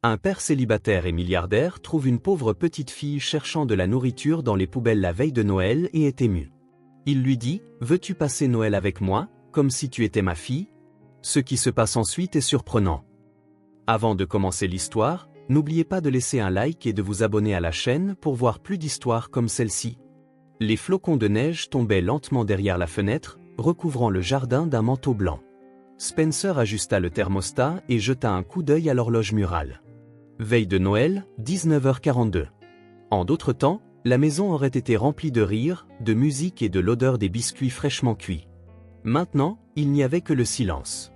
Un père célibataire et milliardaire trouve une pauvre petite fille cherchant de la nourriture dans les poubelles la veille de Noël et est ému. Il lui dit « Veux-tu passer Noël avec moi, comme si tu étais ma fille ?» Ce qui se passe ensuite est surprenant. Avant de commencer l'histoire, n'oubliez pas de laisser un like et de vous abonner à la chaîne pour voir plus d'histoires comme celle-ci. Les flocons de neige tombaient lentement derrière la fenêtre, recouvrant le jardin d'un manteau blanc. Spencer ajusta le thermostat et jeta un coup d'œil à l'horloge murale. Veille de Noël, 19h42. En d'autres temps, la maison aurait été remplie de rires, de musique et de l'odeur des biscuits fraîchement cuits. Maintenant, il n'y avait que le silence.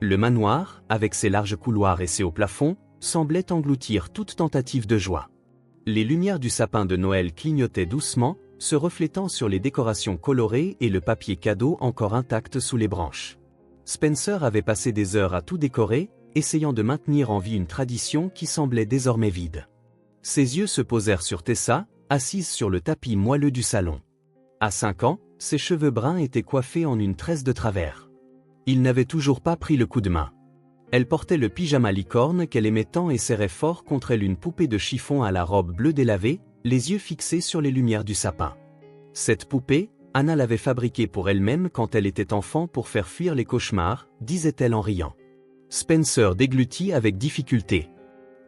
Le manoir, avec ses larges couloirs et ses hauts plafonds, semblait engloutir toute tentative de joie. Les lumières du sapin de Noël clignotaient doucement, se reflétant sur les décorations colorées et le papier cadeau encore intact sous les branches. Spencer avait passé des heures à tout décorer, essayant de maintenir en vie une tradition qui semblait désormais vide. Ses yeux se posèrent sur Tessa, assise sur le tapis moelleux du salon. À 5 ans, ses cheveux bruns étaient coiffés en une tresse de travers. Il n'avait toujours pas pris le coup de main. Elle portait le pyjama licorne qu'elle aimait tant et serrait fort contre elle une poupée de chiffon à la robe bleue délavée, les yeux fixés sur les lumières du sapin. Cette poupée, Anna l'avait fabriquée pour elle-même quand elle était enfant pour faire fuir les cauchemars, disait-elle en riant. Spencer déglutit avec difficulté.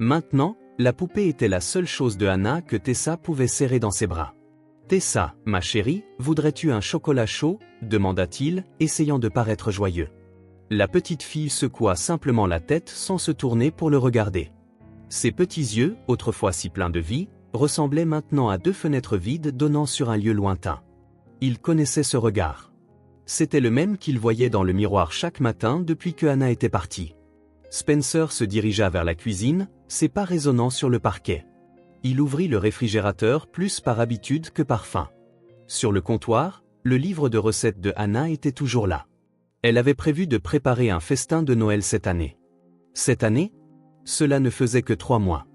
Maintenant, la poupée était la seule chose de Anna que Tessa pouvait serrer dans ses bras. « Tessa, ma chérie, voudrais-tu un chocolat chaud ?» demanda-t-il, essayant de paraître joyeux. La petite fille secoua simplement la tête sans se tourner pour le regarder. Ses petits yeux, autrefois si pleins de vie, ressemblaient maintenant à 2 fenêtres vides donnant sur un lieu lointain. Il connaissait ce regard. C'était le même qu'il voyait dans le miroir chaque matin depuis que Anna était partie. Spencer se dirigea vers la cuisine, ses pas résonnant sur le parquet. Il ouvrit le réfrigérateur plus par habitude que par faim. Sur le comptoir, le livre de recettes de Anna était toujours là. Elle avait prévu de préparer un festin de Noël cette année. Cette année? Cela ne faisait que 3 mois.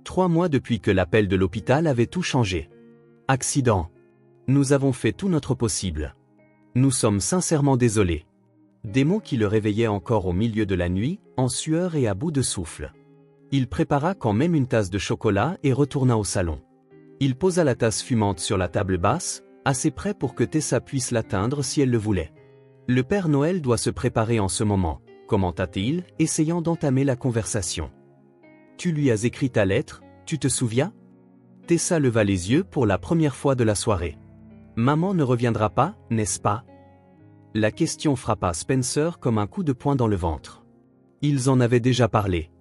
3 mois depuis que l'appel de l'hôpital avait tout changé. Accident. Nous avons fait tout notre possible. Nous sommes sincèrement désolés. Des mots qui le réveillaient encore au milieu de la nuit, en sueur et à bout de souffle. Il prépara quand même une tasse de chocolat et retourna au salon. Il posa la tasse fumante sur la table basse, assez près pour que Tessa puisse l'atteindre si elle le voulait. Le Père Noël doit se préparer en ce moment, commenta-t-il, essayant d'entamer la conversation. Tu lui as écrit ta lettre, tu te souviens? Tessa leva les yeux pour la première fois de la soirée. Maman ne reviendra pas, n'est-ce pas? La question frappa Spencer comme un coup de poing dans le ventre. Ils en avaient déjà parlé.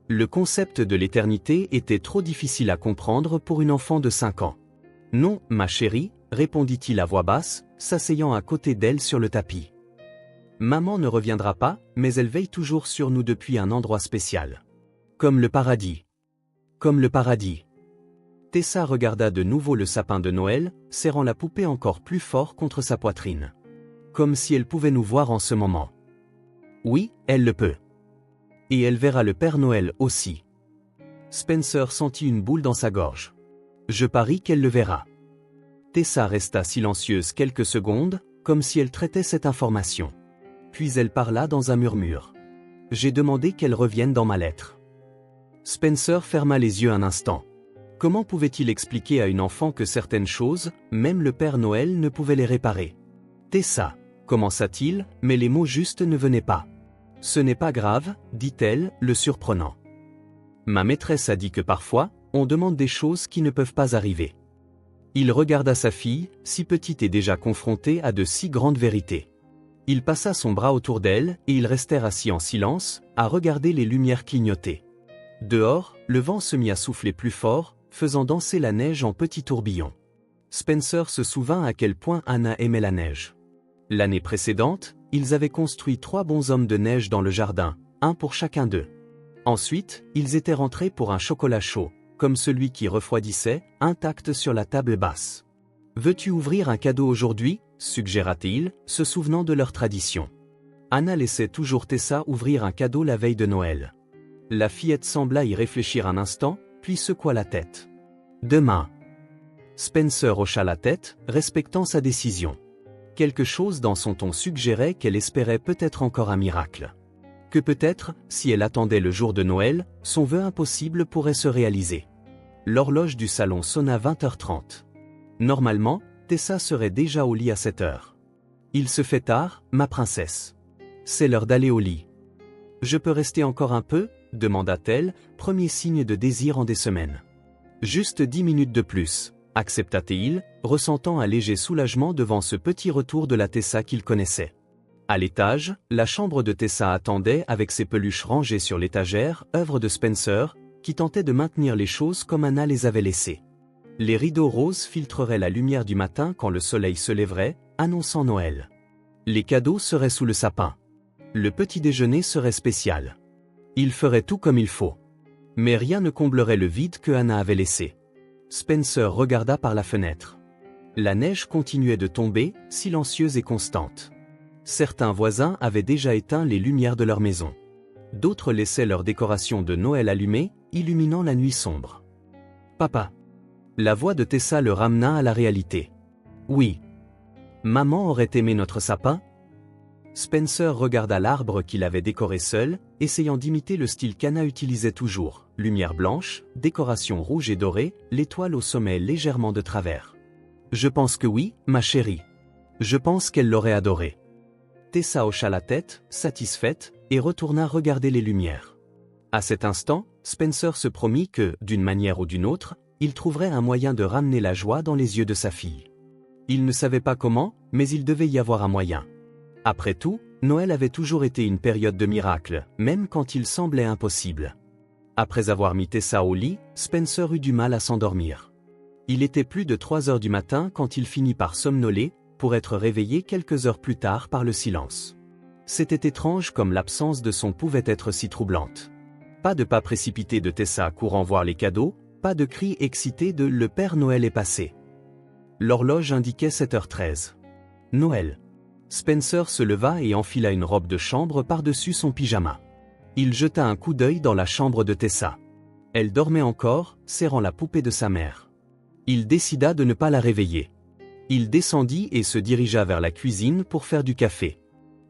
Le concept de l'éternité était trop difficile à comprendre pour une enfant de 5 ans. Non, ma chérie, répondit-il à voix basse, s'asseyant à côté d'elle sur le tapis. Maman ne reviendra pas, mais elle veille toujours sur nous depuis un endroit spécial. Comme le paradis. Comme le paradis. Tessa regarda de nouveau le sapin de Noël, serrant la poupée encore plus fort contre sa poitrine. Comme si elle pouvait nous voir en ce moment. Oui, elle le peut. Et elle verra le Père Noël aussi. Spencer sentit une boule dans sa gorge. Je parie qu'elle le verra. Tessa resta silencieuse quelques secondes, comme si elle traitait cette information. Puis elle parla dans un murmure. J'ai demandé qu'elle revienne dans ma lettre. Spencer ferma les yeux un instant. Comment pouvait-il expliquer à une enfant que certaines choses, même le Père Noël ne pouvait les réparer? Tessa, commença-t-il, mais les mots justes ne venaient pas. Ce n'est pas grave, dit-elle, le surprenant. Ma maîtresse a dit que parfois, on demande des choses qui ne peuvent pas arriver. Il regarda sa fille, si petite et déjà confrontée à de si grandes vérités. Il passa son bras autour d'elle, et ils restèrent assis en silence, à regarder les lumières clignoter. Dehors, le vent se mit à souffler plus fort, faisant danser la neige en petits tourbillons. Spencer se souvint à quel point Anna aimait la neige. L'année précédente, ils avaient construit 3 bonshommes de neige dans le jardin, un pour chacun d'eux. Ensuite, ils étaient rentrés pour un chocolat chaud, comme celui qui refroidissait, intact sur la table basse. « Veux-tu ouvrir un cadeau aujourd'hui » suggéra-t-il, se souvenant de leur tradition. Anna laissait toujours Tessa ouvrir un cadeau la veille de Noël. La fillette sembla y réfléchir un instant, puis secoua la tête. « Demain. » Spencer hocha la tête, respectant sa décision. Quelque chose dans son ton suggérait qu'elle espérait peut-être encore un miracle. Que peut-être, si elle attendait le jour de Noël, son vœu impossible pourrait se réaliser. L'horloge du salon sonna 20h30. Normalement, Tessa serait déjà au lit à 7h. Il se fait tard, ma princesse. C'est l'heure d'aller au lit. Je peux rester encore un peu, demanda-t-elle, premier signe de désir en des semaines. Juste 10 minutes de plus, accepta-t-il, ressentant un léger soulagement devant ce petit retour de la Tessa qu'il connaissait. À l'étage, la chambre de Tessa attendait avec ses peluches rangées sur l'étagère, œuvre de Spencer, qui tentait de maintenir les choses comme Anna les avait laissées. Les rideaux roses filtreraient la lumière du matin quand le soleil se lèverait, annonçant Noël. Les cadeaux seraient sous le sapin. Le petit déjeuner serait spécial. Il ferait tout comme il faut. Mais rien ne comblerait le vide que Anna avait laissé. Spencer regarda par la fenêtre. La neige continuait de tomber, silencieuse et constante. Certains voisins avaient déjà éteint les lumières de leur maison. D'autres laissaient leurs décorations de Noël allumées, illuminant la nuit sombre. « Papa !» La voix de Tessa le ramena à la réalité. « Oui. Maman aurait aimé notre sapin ?» Spencer regarda l'arbre qu'il avait décoré seul, essayant d'imiter le style qu'Anna utilisait toujours. Lumière blanche, décoration rouge et dorée, l'étoile au sommet légèrement de travers. « Je pense que oui, ma chérie. Je pense qu'elle l'aurait adoré. » Tessa hocha la tête, satisfaite, et retourna regarder les lumières. À cet instant, Spencer se promit que, d'une manière ou d'une autre, il trouverait un moyen de ramener la joie dans les yeux de sa fille. Il ne savait pas comment, mais il devait y avoir un moyen. Après tout, Noël avait toujours été une période de miracles, même quand il semblait impossible. Après avoir mis Tessa au lit, Spencer eut du mal à s'endormir. Il était plus de 3 heures du matin quand il finit par somnoler, pour être réveillé quelques heures plus tard par le silence. C'était étrange comme l'absence de son pouvait être si troublante. Pas de pas précipité de Tessa courant voir les cadeaux, pas de cri excité de « Le Père Noël est passé ». L'horloge indiquait 7h13. Noël. Spencer se leva et enfila une robe de chambre par-dessus son pyjama. Il jeta un coup d'œil dans la chambre de Tessa. Elle dormait encore, serrant la poupée de sa mère. Il décida de ne pas la réveiller. Il descendit et se dirigea vers la cuisine pour faire du café.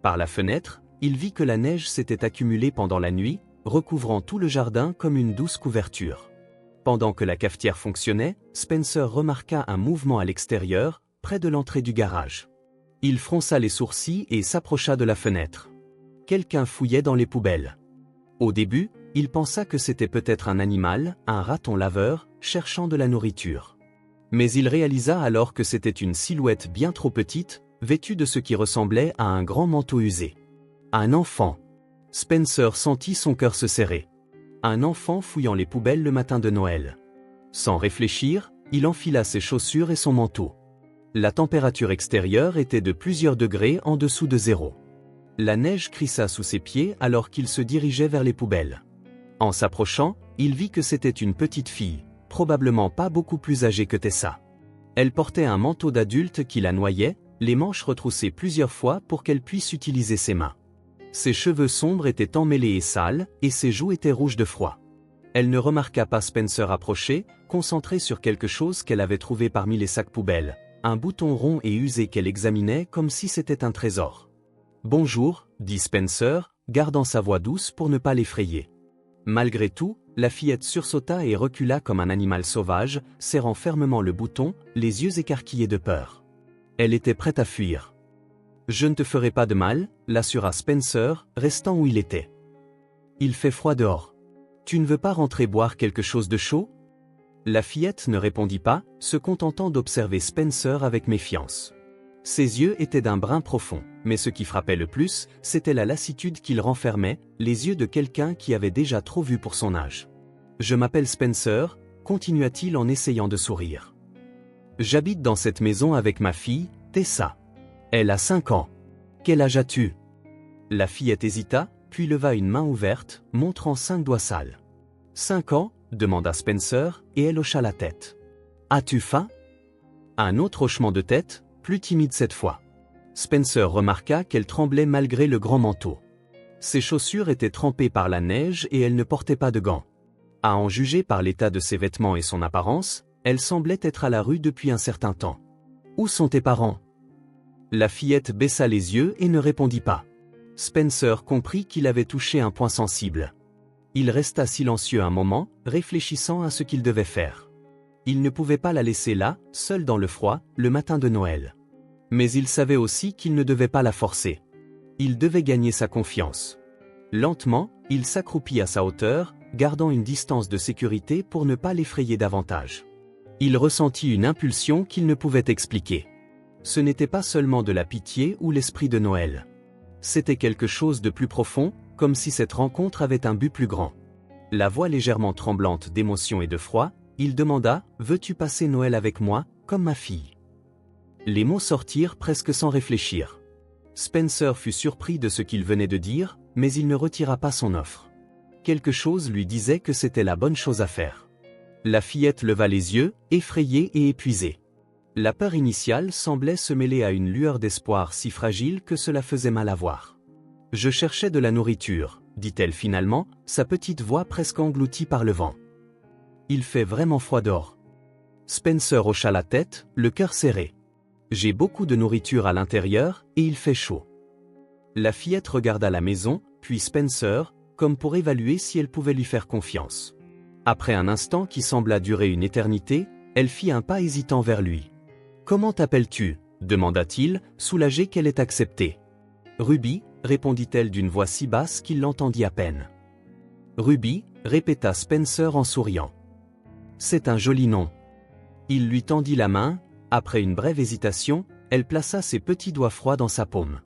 Par la fenêtre, il vit que la neige s'était accumulée pendant la nuit, recouvrant tout le jardin comme une douce couverture. Pendant que la cafetière fonctionnait, Spencer remarqua un mouvement à l'extérieur, près de l'entrée du garage. Il fronça les sourcils et s'approcha de la fenêtre. Quelqu'un fouillait dans les poubelles. Au début, il pensa que c'était peut-être un animal, un raton laveur, cherchant de la nourriture. Mais il réalisa alors que c'était une silhouette bien trop petite, vêtue de ce qui ressemblait à un grand manteau usé. Un enfant. Spencer sentit son cœur se serrer. Un enfant fouillant les poubelles le matin de Noël. Sans réfléchir, il enfila ses chaussures et son manteau. La température extérieure était de plusieurs degrés en dessous de zéro. La neige crissa sous ses pieds alors qu'il se dirigeait vers les poubelles. En s'approchant, il vit que c'était une petite fille, probablement pas beaucoup plus âgée que Tessa. Elle portait un manteau d'adulte qui la noyait, les manches retroussées plusieurs fois pour qu'elle puisse utiliser ses mains. Ses cheveux sombres étaient emmêlés et sales, et ses joues étaient rouges de froid. Elle ne remarqua pas Spencer approcher, concentré sur quelque chose qu'elle avait trouvé parmi les sacs poubelles, un bouton rond et usé qu'elle examinait comme si c'était un trésor. « Bonjour », dit Spencer, gardant sa voix douce pour ne pas l'effrayer. Malgré tout, la fillette sursauta et recula comme un animal sauvage, serrant fermement le bouton, les yeux écarquillés de peur. Elle était prête à fuir. « Je ne te ferai pas de mal », l'assura Spencer, restant où il était. « Il fait froid dehors. Tu ne veux pas rentrer boire quelque chose de chaud ?» La fillette ne répondit pas, se contentant d'observer Spencer avec méfiance. Ses yeux étaient d'un brun profond, mais ce qui frappait le plus, c'était la lassitude qu'il renfermait, les yeux de quelqu'un qui avait déjà trop vu pour son âge. « Je m'appelle Spencer », continua-t-il en essayant de sourire. « J'habite dans cette maison avec ma fille, Tessa. Elle a 5 ans. Quel âge as-tu » La fillette hésita, puis leva une main ouverte, montrant 5 doigts sales. « 5 ans ?» demanda Spencer, et elle hocha la tête. « As-tu faim » Un autre hochement de tête, plus timide cette fois. Spencer remarqua qu'elle tremblait malgré le grand manteau. Ses chaussures étaient trempées par la neige et elle ne portait pas de gants. À en juger par l'état de ses vêtements et son apparence, elle semblait être à la rue depuis un certain temps. « Où sont tes parents » La fillette baissa les yeux et ne répondit pas. Spencer comprit qu'il avait touché un point sensible. Il resta silencieux un moment, réfléchissant à ce qu'il devait faire. Il ne pouvait pas la laisser là, seule dans le froid, le matin de Noël. Mais il savait aussi qu'il ne devait pas la forcer. Il devait gagner sa confiance. Lentement, il s'accroupit à sa hauteur, gardant une distance de sécurité pour ne pas l'effrayer davantage. Il ressentit une impulsion qu'il ne pouvait expliquer. Ce n'était pas seulement de la pitié ou l'esprit de Noël. C'était quelque chose de plus profond, comme si cette rencontre avait un but plus grand. La voix légèrement tremblante d'émotion et de froid, il demanda « Veux-tu passer Noël avec moi, comme ma fille ?» Les mots sortirent presque sans réfléchir. Spencer fut surpris de ce qu'il venait de dire, mais il ne retira pas son offre. Quelque chose lui disait que c'était la bonne chose à faire. La fillette leva les yeux, effrayée et épuisée. La peur initiale semblait se mêler à une lueur d'espoir si fragile que cela faisait mal à voir. « Je cherchais de la nourriture, » dit-elle finalement, sa petite voix presque engloutie par le vent. « Il fait vraiment froid dehors. » Spencer hocha la tête, le cœur serré. « J'ai beaucoup de nourriture à l'intérieur, et il fait chaud. » La fillette regarda la maison, puis Spencer, comme pour évaluer si elle pouvait lui faire confiance. Après un instant qui sembla durer une éternité, elle fit un pas hésitant vers lui. « Comment t'appelles-tu » demanda-t-il, soulagé qu'elle ait accepté. « Ruby » répondit-elle d'une voix si basse qu'il l'entendit à peine. « Ruby » répéta Spencer en souriant. « C'est un joli nom. » Il lui tendit la main. Après une brève hésitation, elle plaça ses petits doigts froids dans sa paume.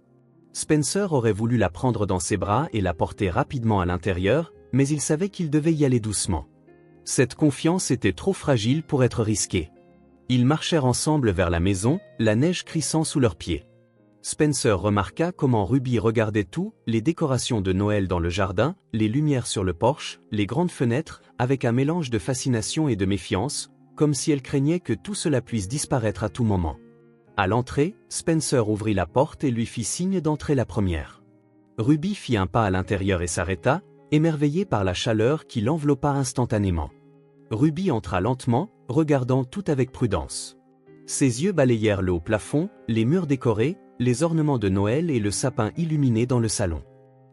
Spencer aurait voulu la prendre dans ses bras et la porter rapidement à l'intérieur, mais il savait qu'il devait y aller doucement. Cette confiance était trop fragile pour être risquée. Ils marchèrent ensemble vers la maison, la neige crissant sous leurs pieds. Spencer remarqua comment Ruby regardait tout, les décorations de Noël dans le jardin, les lumières sur le porche, les grandes fenêtres, avec un mélange de fascination et de méfiance, comme si elle craignait que tout cela puisse disparaître à tout moment. À l'entrée, Spencer ouvrit la porte et lui fit signe d'entrer la première. Ruby fit un pas à l'intérieur et s'arrêta, émerveillée par la chaleur qui l'enveloppa instantanément. Ruby entra lentement, regardant tout avec prudence. Ses yeux balayèrent le haut plafond, les murs décorés, les ornements de Noël et le sapin illuminé dans le salon.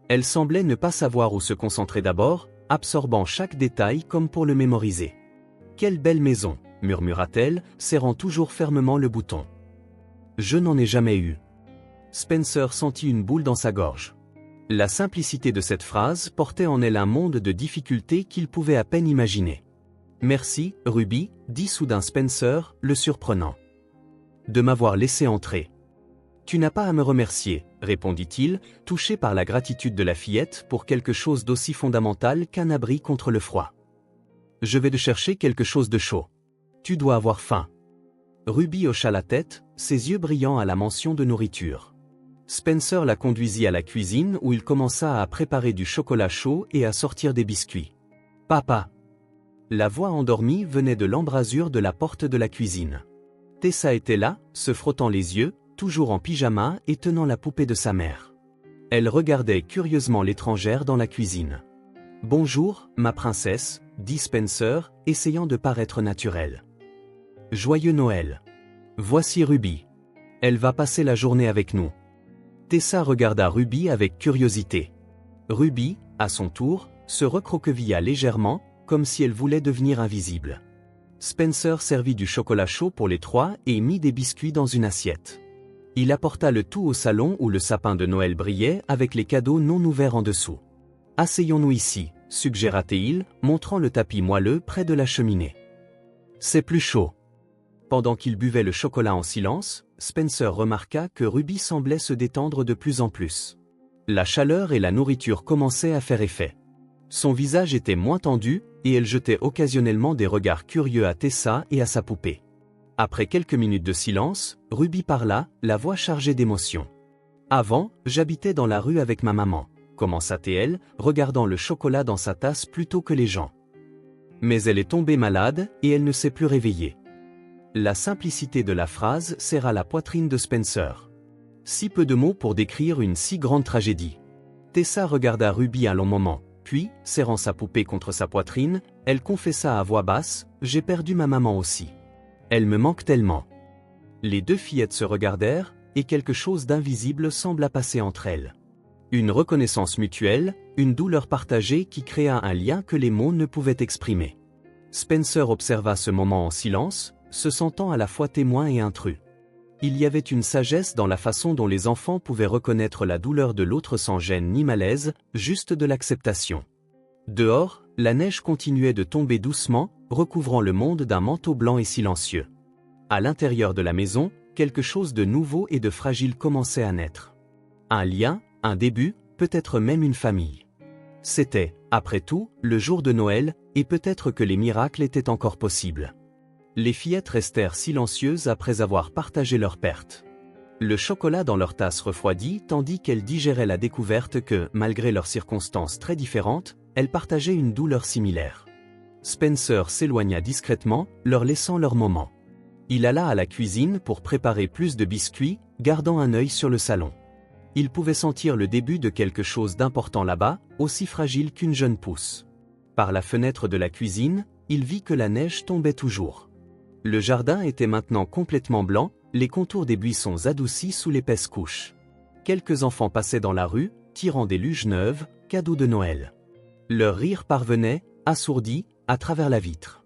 Elle semblait ne pas savoir où se concentrer d'abord, absorbant chaque détail comme pour le mémoriser. « Quelle belle maison !» murmura-t-elle, serrant toujours fermement le bouton. « Je n'en ai jamais eu. » Spencer sentit une boule dans sa gorge. La simplicité de cette phrase portait en elle un monde de difficultés qu'il pouvait à peine imaginer. « Merci, Ruby » dit soudain Spencer, le surprenant. « De m'avoir laissé entrer. »« Tu n'as pas à me remercier » répondit-il, touché par la gratitude de la fillette pour quelque chose d'aussi fondamental qu'un abri contre le froid. « Je vais te chercher quelque chose de chaud. Tu dois avoir faim. » Ruby hocha la tête, ses yeux brillants à la mention de nourriture. Spencer la conduisit à la cuisine où il commença à préparer du chocolat chaud et à sortir des biscuits. « Papa !» La voix endormie venait de l'embrasure de la porte de la cuisine. Tessa était là, se frottant les yeux, toujours en pyjama et tenant la poupée de sa mère. Elle regardait curieusement l'étrangère dans la cuisine. « Bonjour, ma princesse » dit Spencer, essayant de paraître naturel. « Joyeux Noël. Voici Ruby. Elle va passer la journée avec nous. » Tessa regarda Ruby avec curiosité. Ruby, à son tour, se recroquevilla légèrement, comme si elle voulait devenir invisible. Spencer servit du chocolat chaud pour les trois et mit des biscuits dans une assiette. Il apporta le tout au salon où le sapin de Noël brillait avec les cadeaux non ouverts en dessous. « Asseyons-nous ici » suggéra-t-il, montrant le tapis moelleux près de la cheminée. « C'est plus chaud. » Pendant qu'il buvait le chocolat en silence, Spencer remarqua que Ruby semblait se détendre de plus en plus. La chaleur et la nourriture commençaient à faire effet. Son visage était moins tendu, et elle jetait occasionnellement des regards curieux à Tessa et à sa poupée. Après quelques minutes de silence, Ruby parla, la voix chargée d'émotion. « Avant, j'habitais dans la rue avec ma maman », commença-t-elle, regardant le chocolat dans sa tasse plutôt que les gens. Mais elle est tombée malade, et elle ne s'est plus réveillée. La simplicité de la phrase serra la poitrine de Spencer. Si peu de mots pour décrire une si grande tragédie. Tessa regarda Ruby un long moment, puis, serrant sa poupée contre sa poitrine, elle confessa à voix basse, « J'ai perdu ma maman aussi. Elle me manque tellement. » Les deux fillettes se regardèrent, et quelque chose d'invisible sembla passer entre elles. Une reconnaissance mutuelle, une douleur partagée qui créa un lien que les mots ne pouvaient exprimer. Spencer observa ce moment en silence, se sentant à la fois témoin et intrus. Il y avait une sagesse dans la façon dont les enfants pouvaient reconnaître la douleur de l'autre sans gêne ni malaise, juste de l'acceptation. Dehors, la neige continuait de tomber doucement, recouvrant le monde d'un manteau blanc et silencieux. À l'intérieur de la maison, quelque chose de nouveau et de fragile commençait à naître. Un lien, un début, peut-être même une famille. C'était, après tout, le jour de Noël, et peut-être que les miracles étaient encore possibles. Les fillettes restèrent silencieuses après avoir partagé leur perte. Le chocolat dans leur tasse refroidit tandis qu'elles digéraient la découverte que, malgré leurs circonstances très différentes, elles partageaient une douleur similaire. Spencer s'éloigna discrètement, leur laissant leur moment. Il alla à la cuisine pour préparer plus de biscuits, gardant un œil sur le salon. Il pouvait sentir le début de quelque chose d'important là-bas, aussi fragile qu'une jeune pousse. Par la fenêtre de la cuisine, il vit que la neige tombait toujours. Le jardin était maintenant complètement blanc, les contours des buissons adoucis sous l'épaisse couche. Quelques enfants passaient dans la rue, tirant des luges neuves, cadeaux de Noël. Leur rire parvenait, assourdi, à travers la vitre.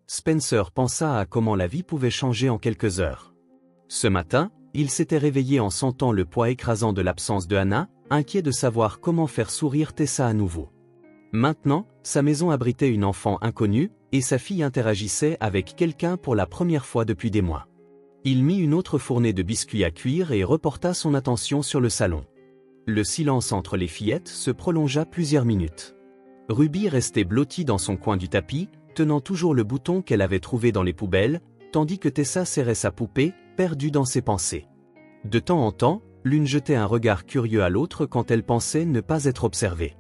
Spencer pensa à comment la vie pouvait changer en quelques heures. Ce matin, il s'était réveillé en sentant le poids écrasant de l'absence de Hannah, inquiet de savoir comment faire sourire Tessa à nouveau. Maintenant, sa maison abritait une enfant inconnue, et sa fille interagissait avec quelqu'un pour la première fois depuis des mois. Il mit une autre fournée de biscuits à cuire et reporta son attention sur le salon. Le silence entre les fillettes se prolongea plusieurs minutes. Ruby restait blottie dans son coin du tapis, tenant toujours le bouton qu'elle avait trouvé dans les poubelles, tandis que Tessa serrait sa poupée, perdue dans ses pensées. De temps en temps, l'une jetait un regard curieux à l'autre quand elle pensait ne pas être observée.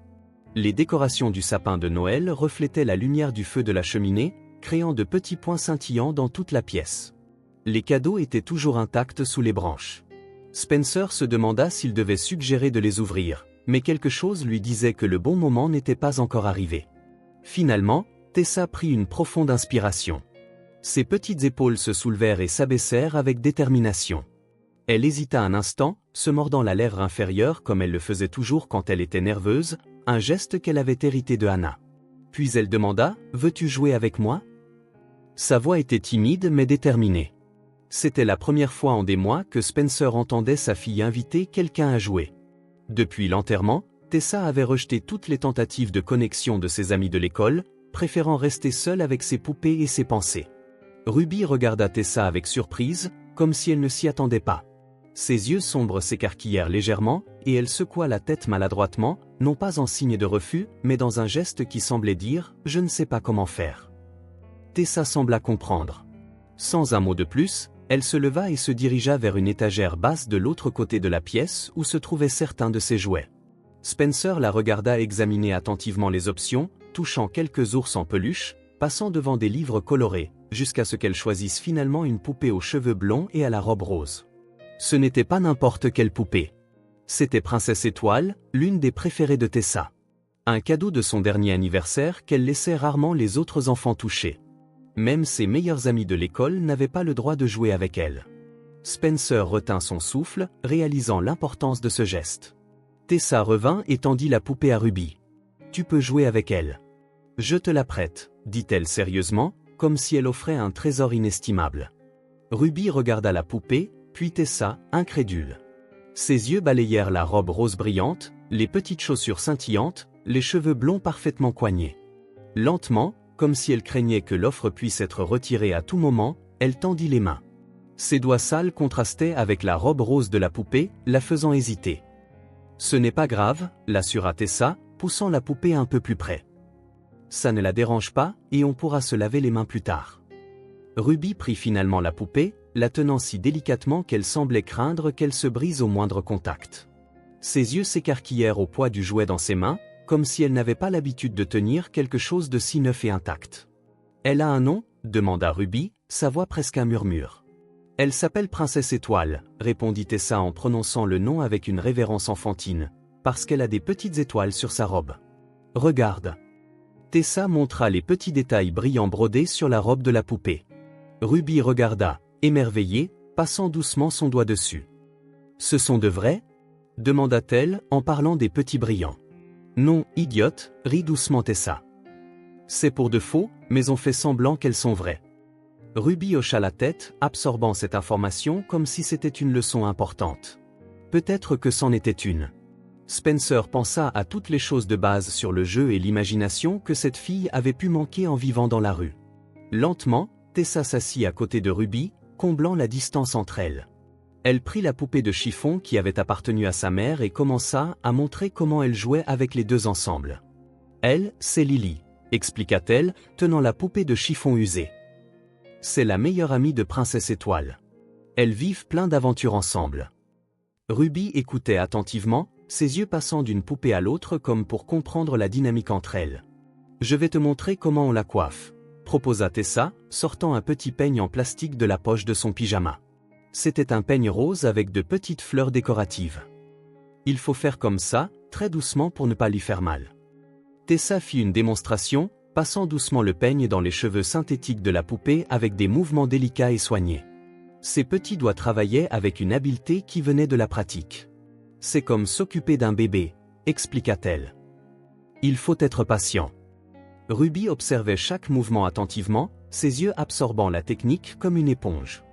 Les décorations du sapin de Noël reflétaient la lumière du feu de la cheminée, créant de petits points scintillants dans toute la pièce. Les cadeaux étaient toujours intacts sous les branches. Spencer se demanda s'il devait suggérer de les ouvrir, mais quelque chose lui disait que le bon moment n'était pas encore arrivé. Finalement, Tessa prit une profonde inspiration. Ses petites épaules se soulevèrent et s'abaissèrent avec détermination. Elle hésita un instant, se mordant la lèvre inférieure comme elle le faisait toujours quand elle était nerveuse, un geste qu'elle avait hérité de Hannah. Puis elle demanda « Veux-tu jouer avec moi ?» Sa voix était timide mais déterminée. C'était la première fois en des mois que Spencer entendait sa fille inviter quelqu'un à jouer. Depuis l'enterrement, Tessa avait rejeté toutes les tentatives de connexion de ses amis de l'école, préférant rester seule avec ses poupées et ses pensées. Ruby regarda Tessa avec surprise, comme si elle ne s'y attendait pas. Ses yeux sombres s'écarquillèrent légèrement, et elle secoua la tête maladroitement, non pas en signe de refus, mais dans un geste qui semblait dire « Je ne sais pas comment faire ». Tessa sembla comprendre. Sans un mot de plus, elle se leva et se dirigea vers une étagère basse de l'autre côté de la pièce où se trouvaient certains de ses jouets. Spencer la regarda examiner attentivement les options, touchant quelques ours en peluche, passant devant des livres colorés, jusqu'à ce qu'elle choisisse finalement une poupée aux cheveux blonds et à la robe rose. Ce n'était pas n'importe quelle poupée. C'était Princesse Étoile, l'une des préférées de Tessa. Un cadeau de son dernier anniversaire qu'elle laissait rarement les autres enfants toucher. Même ses meilleurs amis de l'école n'avaient pas le droit de jouer avec elle. Spencer retint son souffle, réalisant l'importance de ce geste. Tessa revint et tendit la poupée à Ruby. « Tu peux jouer avec elle. »« Je te la prête, » dit-elle sérieusement, comme si elle offrait un trésor inestimable. Ruby regarda la poupée, puis Tessa, incrédule. Ses yeux balayèrent la robe rose brillante, les petites chaussures scintillantes, les cheveux blonds parfaitement coignés. Lentement, comme si elle craignait que l'offre puisse être retirée à tout moment, elle tendit les mains. Ses doigts sales contrastaient avec la robe rose de la poupée, la faisant hésiter. « Ce n'est pas grave, » l'assura Tessa, poussant la poupée un peu plus près. « Ça ne la dérange pas, et on pourra se laver les mains plus tard. » Ruby prit finalement la poupée, la tenant si délicatement qu'elle semblait craindre qu'elle se brise au moindre contact. Ses yeux s'écarquillèrent au poids du jouet dans ses mains, comme si elle n'avait pas l'habitude de tenir quelque chose de si neuf et intact. « Elle a un nom ?» demanda Ruby, sa voix presque un murmure. « Elle s'appelle Princesse Étoile », répondit Tessa en prononçant le nom avec une révérence enfantine, « parce qu'elle a des petites étoiles sur sa robe. Regarde. » Tessa montra les petits détails brillants brodés sur la robe de la poupée. Ruby regarda, émerveillée, passant doucement son doigt dessus. « Ce sont de vrais ? demanda-t-elle en parlant des petits brillants. Non, idiote, rit doucement Tessa. C'est pour de faux, mais on fait semblant qu'elles sont vraies. Ruby hocha la tête, absorbant cette information comme si c'était une leçon importante. Peut-être que c'en était une. Spencer pensa à toutes les choses de base sur le jeu et l'imagination que cette fille avait pu manquer en vivant dans la rue. Lentement, Tessa s'assit à côté de Ruby, comblant la distance entre elles. Elle prit la poupée de chiffon qui avait appartenu à sa mère et commença à montrer comment elle jouait avec les deux ensemble. Elle, c'est Lily, expliqua-t-elle, tenant la poupée de chiffon usée. C'est la meilleure amie de Princesse Étoile. Elles vivent plein d'aventures ensemble. Ruby écoutait attentivement, ses yeux passant d'une poupée à l'autre comme pour comprendre la dynamique entre elles. Je vais te montrer comment on la coiffe, proposa Tessa, sortant un petit peigne en plastique de la poche de son pyjama. C'était un peigne rose avec de petites fleurs décoratives. Il faut faire comme ça, très doucement pour ne pas lui faire mal. Tessa fit une démonstration, passant doucement le peigne dans les cheveux synthétiques de la poupée avec des mouvements délicats et soignés. Ses petits doigts travaillaient avec une habileté qui venait de la pratique. C'est comme s'occuper d'un bébé, expliqua-t-elle. Il faut être patient. Ruby observait chaque mouvement attentivement, ses yeux absorbant la technique comme une éponge.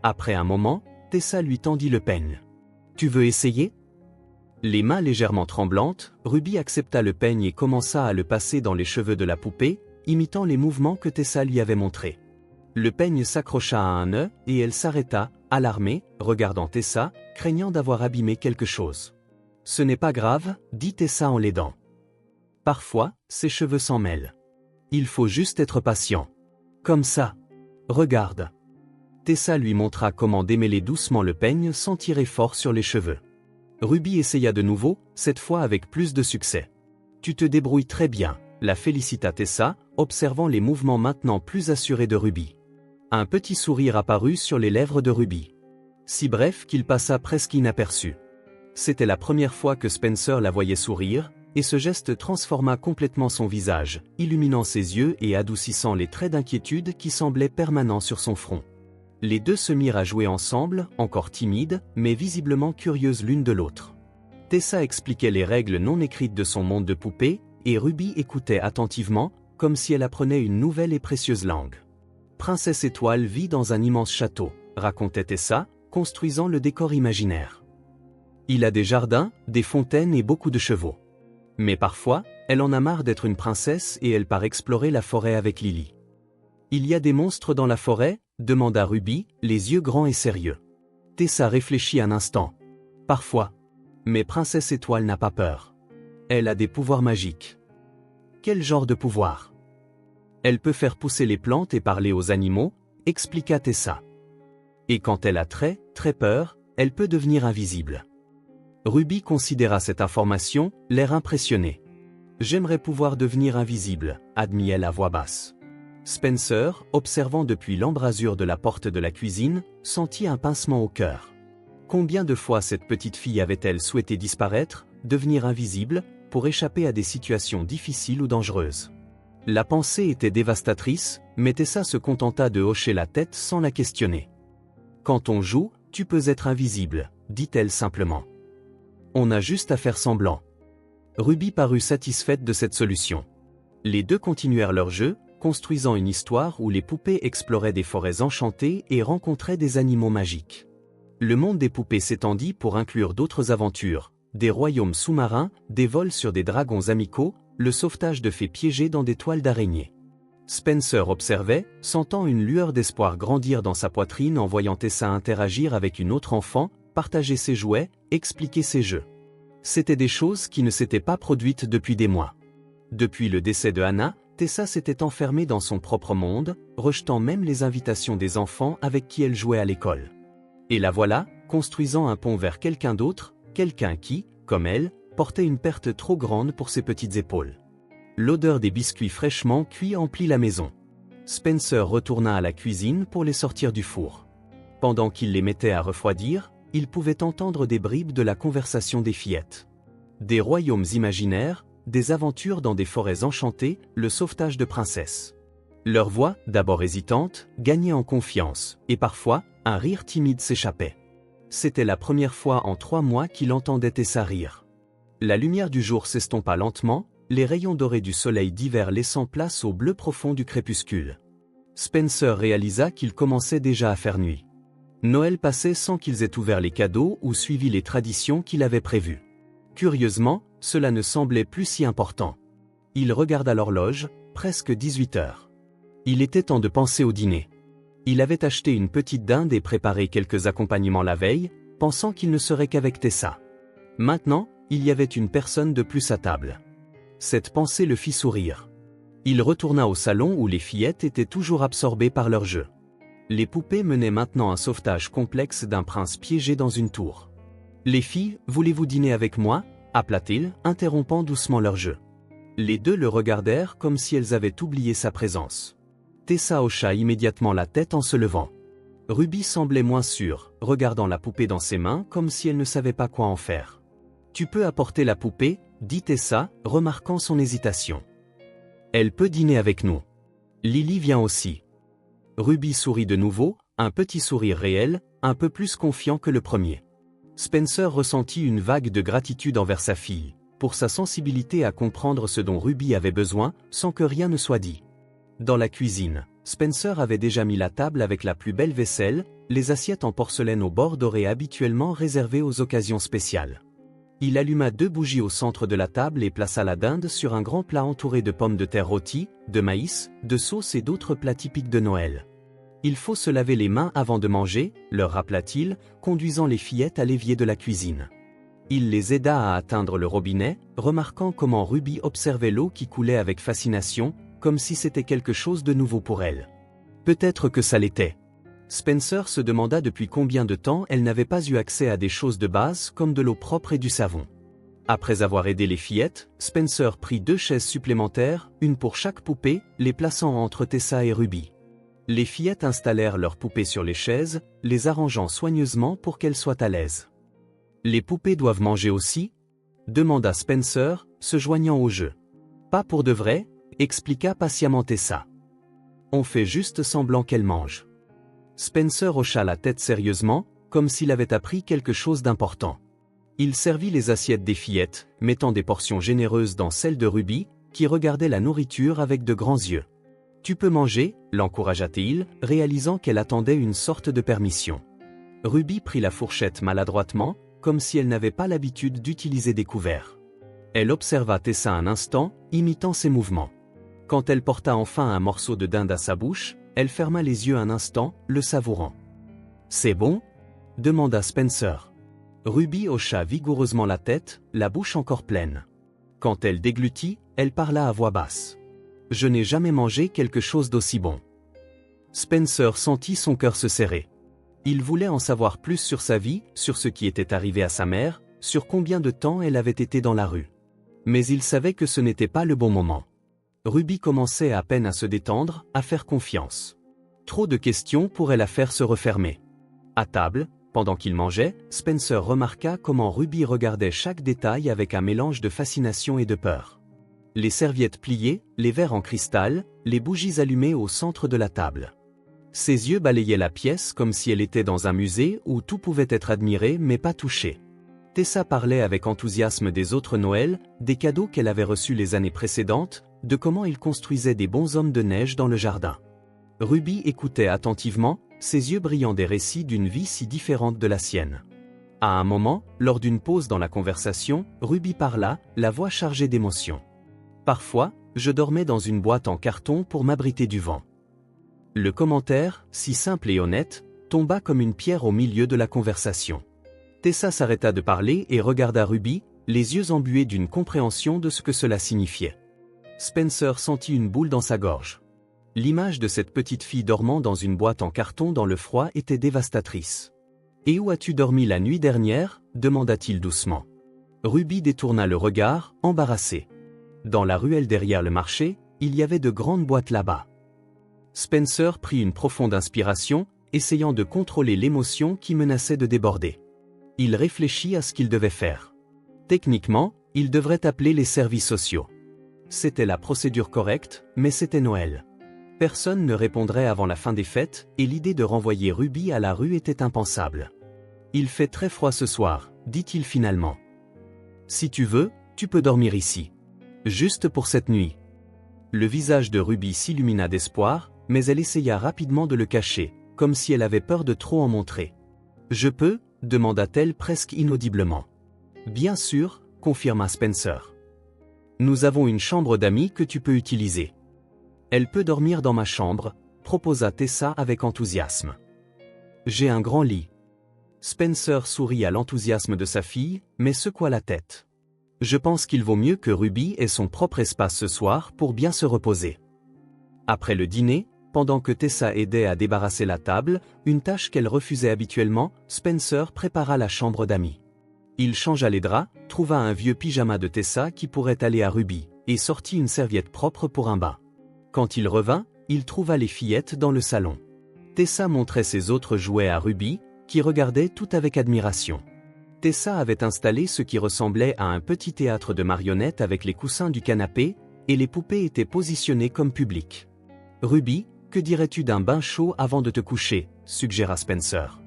Après un moment, Tessa lui tendit le peigne. « Tu veux essayer ?» Les mains légèrement tremblantes, Ruby accepta le peigne et commença à le passer dans les cheveux de la poupée, imitant les mouvements que Tessa lui avait montrés. Le peigne s'accrocha à un nœud et elle s'arrêta, alarmée, regardant Tessa, craignant d'avoir abîmé quelque chose. « Ce n'est pas grave, dit Tessa en l'aidant. Parfois, ses cheveux s'en mêlent. Il faut juste être patient. Comme ça. Regarde. » Tessa lui montra comment démêler doucement le peigne sans tirer fort sur les cheveux. Ruby essaya de nouveau, cette fois avec plus de succès. « Tu te débrouilles très bien », la félicita Tessa, observant les mouvements maintenant plus assurés de Ruby. Un petit sourire apparut sur les lèvres de Ruby. Si bref qu'il passa presque inaperçu. C'était la première fois que Spencer la voyait sourire, et ce geste transforma complètement son visage, illuminant ses yeux et adoucissant les traits d'inquiétude qui semblaient permanents sur son front. Les deux se mirent à jouer ensemble, encore timides, mais visiblement curieuses l'une de l'autre. Tessa expliquait les règles non écrites de son monde de poupée, et Ruby écoutait attentivement, comme si elle apprenait une nouvelle et précieuse langue. Princesse Étoile vit dans un immense château, racontait Tessa, construisant le décor imaginaire. Il a des jardins, des fontaines et beaucoup de chevaux. Mais parfois, elle en a marre d'être une princesse et elle part explorer la forêt avec Lily. Il y a des monstres dans la forêt ? Demanda Ruby, les yeux grands et sérieux. Tessa réfléchit un instant. Parfois. Mais Princesse Étoile n'a pas peur. Elle a des pouvoirs magiques. Quel genre de pouvoir ? Elle peut faire pousser les plantes et parler aux animaux, expliqua Tessa. Et quand elle a très peur, elle peut devenir invisible. Ruby considéra cette information, l'air impressionné. J'aimerais pouvoir devenir invisible, admit-elle à voix basse. Spencer, observant depuis l'embrasure de la porte de la cuisine, sentit un pincement au cœur. Combien de fois cette petite fille avait-elle souhaité disparaître, devenir invisible, pour échapper à des situations difficiles ou dangereuses ? La pensée était dévastatrice, mais Tessa se contenta de hocher la tête sans la questionner. Quand on joue, tu peux être invisible, dit-elle simplement. On a juste à faire semblant. Ruby parut satisfaite de cette solution. Les deux continuèrent leur jeu, construisant une histoire où les poupées exploraient des forêts enchantées et rencontraient des animaux magiques. Le monde des poupées s'étendit pour inclure d'autres aventures, des royaumes sous-marins, des vols sur des dragons amicaux, le sauvetage de fées piégées dans des toiles d'araignées. Spencer observait, sentant une lueur d'espoir grandir dans sa poitrine en voyant Tessa interagir avec une autre enfant, partager ses jouets, expliquer ses jeux. C'étaient des choses qui ne s'étaient pas produites depuis des mois. Depuis le décès de Hannah, Tessa s'était enfermée dans son propre monde, rejetant même les invitations des enfants avec qui elle jouait à l'école. Et la voilà, construisant un pont vers quelqu'un d'autre, quelqu'un qui, comme elle, portait une perte trop grande pour ses petites épaules. L'odeur des biscuits fraîchement cuits emplit la maison. Spencer retourna à la cuisine pour les sortir du four. Pendant qu'il les mettait à refroidir, il pouvait entendre des bribes de la conversation des fillettes. Des royaumes imaginaires, des aventures dans des forêts enchantées, le sauvetage de princesses. Leur voix, d'abord hésitante, gagnait en confiance, et parfois, un rire timide s'échappait. c'était la première fois en 3 mois qu'il entendait Tessa rire. La lumière du jour s'estompa lentement, les rayons dorés du soleil d'hiver laissant place au bleu profond du crépuscule. Spencer réalisa qu'il commençait déjà à faire nuit. Noël passait sans qu'ils aient ouvert les cadeaux ou suivi les traditions qu'il avait prévues. Curieusement, cela ne semblait plus si important. Il regarda l'horloge, presque 18 heures. Il était temps de penser au dîner. Il avait acheté une petite dinde et préparé quelques accompagnements la veille, pensant qu'il ne serait qu'avec Tessa. Maintenant, il y avait une personne de plus à table. Cette pensée le fit sourire. Il retourna au salon où les fillettes étaient toujours absorbées par leur jeu. Les poupées menaient maintenant un sauvetage complexe d'un prince piégé dans une tour. « Les filles, voulez-vous dîner avec moi » appela-t-il, interrompant doucement leur jeu. Les deux le regardèrent comme si elles avaient oublié sa présence. Tessa hocha immédiatement la tête en se levant. Ruby semblait moins sûre, regardant la poupée dans ses mains comme si elle ne savait pas quoi en faire. « Tu peux apporter la poupée » dit Tessa, remarquant son hésitation. « Elle peut dîner avec nous. Lily vient aussi. » Ruby sourit de nouveau, un petit sourire réel, un peu plus confiant que le premier. Spencer ressentit une vague de gratitude envers sa fille, pour sa sensibilité à comprendre ce dont Ruby avait besoin, sans que rien ne soit dit. Dans la cuisine, Spencer avait déjà mis la table avec la plus belle vaisselle, les assiettes en porcelaine au bord doré habituellement réservées aux occasions spéciales. Il alluma 2 bougies au centre de la table et plaça la dinde sur un grand plat entouré de pommes de terre rôties, de maïs, de sauce et d'autres plats typiques de Noël. « Il faut se laver les mains avant de manger », leur rappela-t-il, conduisant les fillettes à l'évier de la cuisine. Il les aida à atteindre le robinet, remarquant comment Ruby observait l'eau qui coulait avec fascination, comme si c'était quelque chose de nouveau pour elle. Peut-être que ça l'était. Spencer se demanda depuis combien de temps elle n'avait pas eu accès à des choses de base comme de l'eau propre et du savon. Après avoir aidé les fillettes, Spencer prit 2 chaises supplémentaires, une pour chaque poupée, les plaçant entre Tessa et Ruby. Les fillettes installèrent leurs poupées sur les chaises, les arrangeant soigneusement pour qu'elles soient à l'aise. « Les poupées doivent manger aussi » demanda Spencer, se joignant au jeu. « Pas pour de vrai » expliqua patiemment Tessa. « On fait juste semblant qu'elles mangent. » Spencer hocha la tête sérieusement, comme s'il avait appris quelque chose d'important. Il servit les assiettes des fillettes, mettant des portions généreuses dans celles de Ruby, qui regardait la nourriture avec de grands yeux. « Tu peux manger » l'encouragea-t-il, réalisant qu'elle attendait une sorte de permission. Ruby prit la fourchette maladroitement, comme si elle n'avait pas l'habitude d'utiliser des couverts. Elle observa Tessa un instant, imitant ses mouvements. Quand elle porta enfin un morceau de dinde à sa bouche, elle ferma les yeux un instant, le savourant. « C'est bon » demanda Spencer. Ruby hocha vigoureusement la tête, la bouche encore pleine. Quand elle déglutit, elle parla à voix basse. « Je n'ai jamais mangé quelque chose d'aussi bon. » Spencer sentit son cœur se serrer. Il voulait en savoir plus sur sa vie, sur ce qui était arrivé à sa mère, sur combien de temps elle avait été dans la rue. Mais il savait que ce n'était pas le bon moment. Ruby commençait à peine à se détendre, à faire confiance. Trop de questions pourraient la faire se refermer. À table, pendant qu'il mangeait, Spencer remarqua comment Ruby regardait chaque détail avec un mélange de fascination et de peur. Les serviettes pliées, les verres en cristal, les bougies allumées au centre de la table. Ses yeux balayaient la pièce comme si elle était dans un musée où tout pouvait être admiré mais pas touché. Tessa parlait avec enthousiasme des autres Noëls, des cadeaux qu'elle avait reçus les années précédentes, de comment ils construisaient des bonshommes de neige dans le jardin. Ruby écoutait attentivement, ses yeux brillant des récits d'une vie si différente de la sienne. À un moment, lors d'une pause dans la conversation, Ruby parla, la voix chargée d'émotion. « Parfois, je dormais dans une boîte en carton pour m'abriter du vent. » Le commentaire, si simple et honnête, tomba comme une pierre au milieu de la conversation. Tessa s'arrêta de parler et regarda Ruby, les yeux embués d'une compréhension de ce que cela signifiait. Spencer sentit une boule dans sa gorge. L'image de cette petite fille dormant dans une boîte en carton dans le froid était dévastatrice. « Et où as-tu dormi la nuit dernière » demanda-t-il doucement. Ruby détourna le regard, embarrassée. Dans la ruelle derrière le marché, il y avait de grandes boîtes là-bas. Spencer prit une profonde inspiration, essayant de contrôler l'émotion qui menaçait de déborder. Il réfléchit à ce qu'il devait faire. Techniquement, il devrait appeler les services sociaux. C'était la procédure correcte, mais c'était Noël. Personne ne répondrait avant la fin des fêtes, et l'idée de renvoyer Ruby à la rue était impensable. Il fait très froid ce soir, dit-il finalement. Si tu veux, tu peux dormir ici. Juste pour cette nuit. Le visage de Ruby s'illumina d'espoir, mais elle essaya rapidement de le cacher, comme si elle avait peur de trop en montrer. Je peux, demanda-t-elle presque inaudiblement. Bien sûr, confirma Spencer. Nous avons une chambre d'amis que tu peux utiliser. Elle peut dormir dans ma chambre, proposa Tessa avec enthousiasme. J'ai un grand lit. Spencer sourit à l'enthousiasme de sa fille, mais secoua la tête. Je pense qu'il vaut mieux que Ruby ait son propre espace ce soir pour bien se reposer. Après le dîner, pendant que Tessa aidait à débarrasser la table, une tâche qu'elle refusait habituellement, Spencer prépara la chambre d'amis. Il changea les draps, trouva un vieux pyjama de Tessa qui pourrait aller à Ruby, et sortit une serviette propre pour un bain. Quand il revint, il trouva les fillettes dans le salon. Tessa montrait ses autres jouets à Ruby, qui regardait tout avec admiration. Tessa avait installé ce qui ressemblait à un petit théâtre de marionnettes avec les coussins du canapé, et les poupées étaient positionnées comme public. Ruby, que dirais-tu d'un bain chaud avant de te coucher, suggéra Spencer.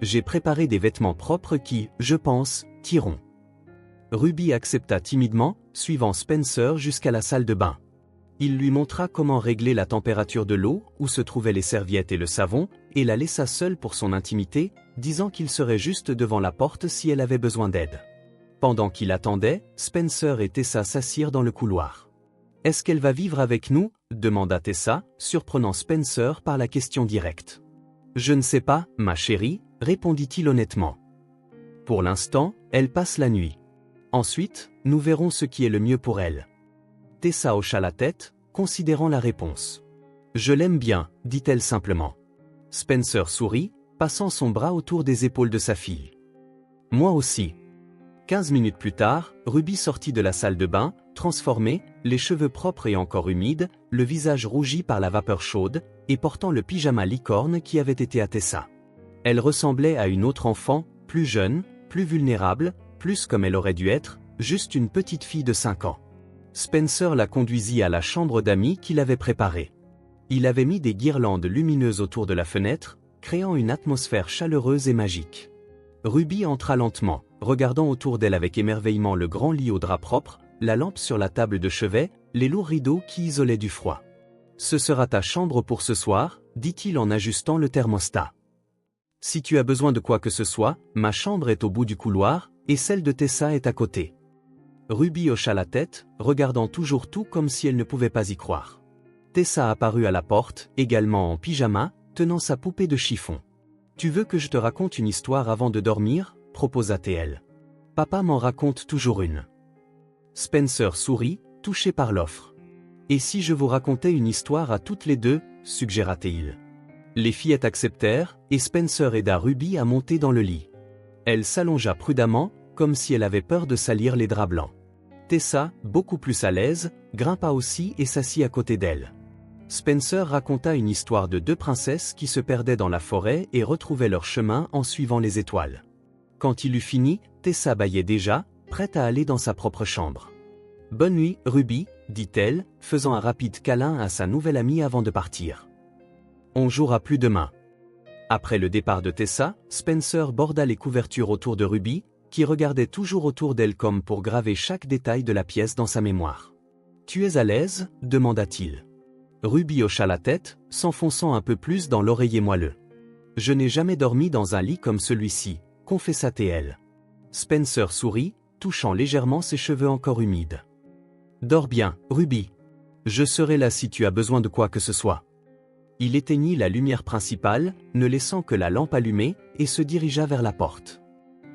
J'ai préparé des vêtements propres qui, je pense, t'iront. Ruby accepta timidement, suivant Spencer jusqu'à la salle de bain. Il lui montra comment régler la température de l'eau, où se trouvaient les serviettes et le savon, et la laissa seule pour son intimité, disant qu'il serait juste devant la porte si elle avait besoin d'aide. Pendant qu'il attendait, Spencer et Tessa s'assirent dans le couloir. « Est-ce qu'elle va vivre avec nous ?» demanda Tessa, surprenant Spencer par la question directe. « Je ne sais pas, ma chérie, » répondit-il honnêtement. « Pour l'instant, elle passe la nuit. Ensuite, nous verrons ce qui est le mieux pour elle. » Tessa hocha la tête, considérant la réponse. « Je l'aime bien, dit-elle simplement. » Spencer sourit, passant son bras autour des épaules de sa fille. « Moi aussi. » 15 minutes plus tard, Ruby sortit de la salle de bain, transformée, les cheveux propres et encore humides, le visage rougi par la vapeur chaude, et portant le pyjama licorne qui avait été à Tessa. Elle ressemblait à une autre enfant, plus jeune, plus vulnérable, plus comme elle aurait dû être, juste une petite fille de 5 ans. Spencer la conduisit à la chambre d'amis qu'il avait préparée. Il avait mis des guirlandes lumineuses autour de la fenêtre, créant une atmosphère chaleureuse et magique. Ruby entra lentement, regardant autour d'elle avec émerveillement le grand lit au drap propre, la lampe sur la table de chevet, les lourds rideaux qui isolaient du froid. « Ce sera ta chambre pour ce soir, » dit-il en ajustant le thermostat. « Si tu as besoin de quoi que ce soit, ma chambre est au bout du couloir, et celle de Tessa est à côté. » Ruby hocha la tête, regardant toujours tout comme si elle ne pouvait pas y croire. Tessa apparut à la porte, également en pyjama, tenant sa poupée de chiffon. « Tu veux que je te raconte une histoire avant de dormir ?» proposa-t-elle. « Papa m'en raconte toujours une. » Spencer sourit, touché par l'offre. « Et si je vous racontais une histoire à toutes les deux ?» suggéra-t-il. Les fillettes acceptèrent, et Spencer aida Ruby à monter dans le lit. Elle s'allongea prudemment, comme si elle avait peur de salir les draps blancs. Tessa, beaucoup plus à l'aise, grimpa aussi et s'assit à côté d'elle. Spencer raconta une histoire de 2 princesses qui se perdaient dans la forêt et retrouvaient leur chemin en suivant les étoiles. Quand il eut fini, Tessa bâillait déjà, prête à aller dans sa propre chambre. « Bonne nuit, Ruby » dit-elle, faisant un rapide câlin à sa nouvelle amie avant de partir. « On jouera plus demain. » Après le départ de Tessa, Spencer borda les couvertures autour de Ruby, qui regardait toujours autour d'elle comme pour graver chaque détail de la pièce dans sa mémoire. « Tu es à l'aise » demanda-t-il. Ruby hocha la tête, s'enfonçant un peu plus dans l'oreiller moelleux. « Je n'ai jamais dormi dans un lit comme celui-ci » confessa-t-elle. Spencer sourit, touchant légèrement ses cheveux encore humides. « Dors bien, Ruby. Je serai là si tu as besoin de quoi que ce soit. » Il éteignit la lumière principale, ne laissant que la lampe allumée, et se dirigea vers la porte.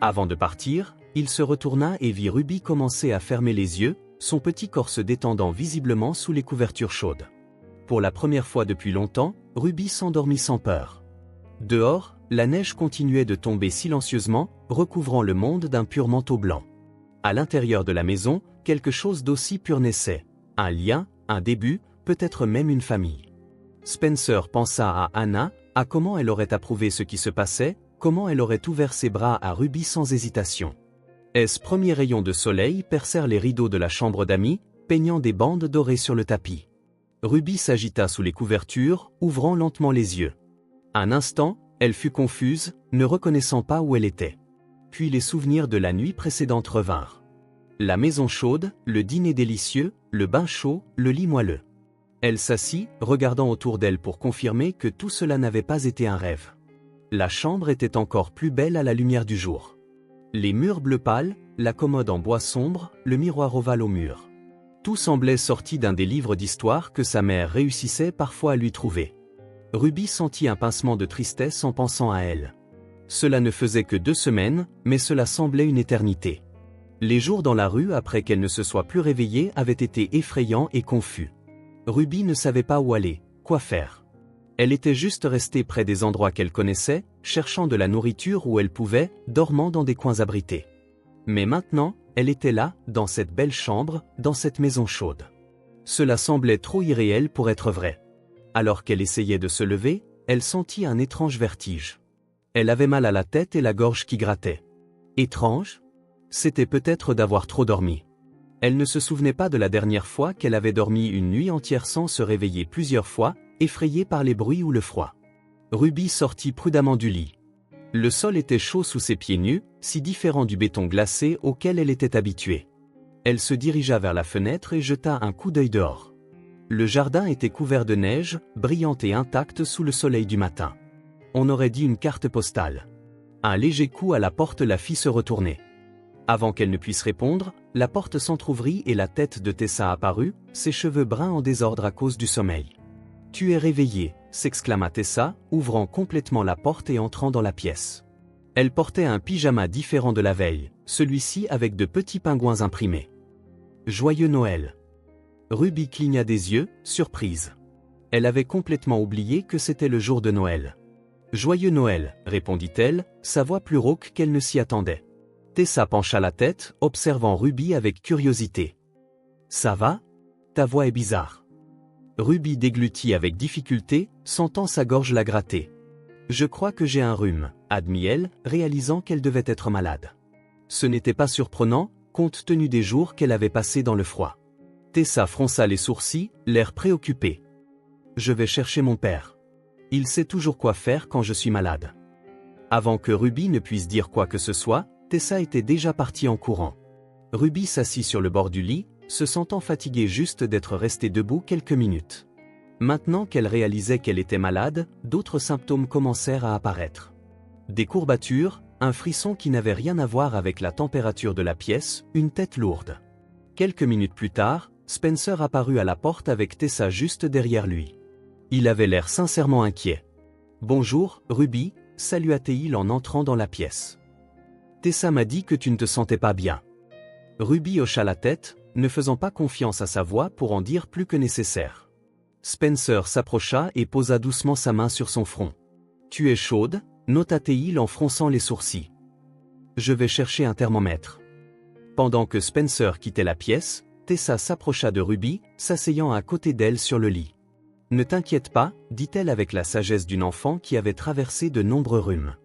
Avant de partir, il se retourna et vit Ruby commencer à fermer les yeux, son petit corps se détendant visiblement sous les couvertures chaudes. Pour la première fois depuis longtemps, Ruby s'endormit sans peur. Dehors, la neige continuait de tomber silencieusement, recouvrant le monde d'un pur manteau blanc. À l'intérieur de la maison, quelque chose d'aussi pur naissait. Un lien, un début, peut-être même une famille. Spencer pensa à Anna, à comment elle aurait approuvé ce qui se passait, comment elle aurait ouvert ses bras à Ruby sans hésitation. Ce premier rayon de soleil percèrent les rideaux de la chambre d'amis, peignant des bandes dorées sur le tapis. Ruby s'agita sous les couvertures, ouvrant lentement les yeux. Un instant, Elle fut confuse, ne reconnaissant pas où elle était. Puis les souvenirs de la nuit précédente revinrent. La maison chaude, le dîner délicieux, le bain chaud, le lit moelleux. Elle s'assit, regardant autour d'elle pour confirmer que tout cela n'avait pas été un rêve. La chambre était encore plus belle à la lumière du jour. Les murs bleu pâle, la commode en bois sombre, le miroir ovale au mur. Tout semblait sorti d'un des livres d'histoire que sa mère réussissait parfois à lui trouver. Ruby sentit un pincement de tristesse en pensant à elle. Cela ne faisait que 2 semaines, mais cela semblait une éternité. Les jours dans la rue après qu'elle ne se soit plus réveillée avaient été effrayants et confus. Ruby ne savait pas où aller, quoi faire. Elle était juste restée près des endroits qu'elle connaissait, cherchant de la nourriture où elle pouvait, dormant dans des coins abrités. Mais maintenant, elle était là, dans cette belle chambre, dans cette maison chaude. Cela semblait trop irréel pour être vrai. Alors qu'elle essayait de se lever, elle sentit un étrange vertige. Elle avait mal à la tête et la gorge qui grattait. Étrange ? C'était peut-être d'avoir trop dormi. Elle ne se souvenait pas de la dernière fois qu'elle avait dormi une nuit entière sans se réveiller plusieurs fois, effrayée par les bruits ou le froid. Ruby sortit prudemment du lit. Le sol était chaud sous ses pieds nus, si différent du béton glacé auquel elle était habituée. Elle se dirigea vers la fenêtre et jeta un coup d'œil dehors. Le jardin était couvert de neige, brillante et intacte sous le soleil du matin. On aurait dit une carte postale. Un léger coup à la porte la fit se retourner. Avant qu'elle ne puisse répondre, la porte s'entr'ouvrit et la tête de Tessa apparut, ses cheveux bruns en désordre à cause du sommeil. « Tu es réveillée » s'exclama Tessa, ouvrant complètement la porte et entrant dans la pièce. Elle portait un pyjama différent de la veille, celui-ci avec de petits pingouins imprimés. « Joyeux Noël !» Ruby cligna des yeux, surprise. Elle avait complètement oublié que c'était le jour de Noël. « Joyeux Noël !» répondit-elle, sa voix plus rauque qu'elle ne s'y attendait. Tessa pencha la tête, observant Ruby avec curiosité. « Ça va ? Ta voix est bizarre. » Ruby déglutit avec difficulté, sentant sa gorge la gratter. « Je crois que j'ai un rhume », admit-elle, réalisant qu'elle devait être malade. Ce n'était pas surprenant, compte tenu des jours qu'elle avait passés dans le froid. Tessa fronça les sourcils, l'air préoccupé. « Je vais chercher mon père. Il sait toujours quoi faire quand je suis malade. » Avant que Ruby ne puisse dire quoi que ce soit, Tessa était déjà partie en courant. Ruby s'assit sur le bord du lit, se sentant fatiguée juste d'être restée debout quelques minutes. Maintenant qu'elle réalisait qu'elle était malade, d'autres symptômes commencèrent à apparaître. Des courbatures, un frisson qui n'avait rien à voir avec la température de la pièce, une tête lourde. Quelques minutes plus tard, Spencer apparut à la porte avec Tessa juste derrière lui. Il avait l'air sincèrement inquiet. « Bonjour, Ruby », salua-t-il en entrant dans la pièce. « Tessa m'a dit que tu ne te sentais pas bien. » Ruby hocha la tête, ne faisant pas confiance à sa voix pour en dire plus que nécessaire. Spencer s'approcha et posa doucement sa main sur son front. « Tu es chaude » nota-t-il en fronçant les sourcils. « Je vais chercher un thermomètre. » Pendant que Spencer quittait la pièce, Tessa s'approcha de Ruby, s'asseyant à côté d'elle sur le lit. « Ne t'inquiète pas, dit-elle avec la sagesse d'une enfant qui avait traversé de nombreux rhumes.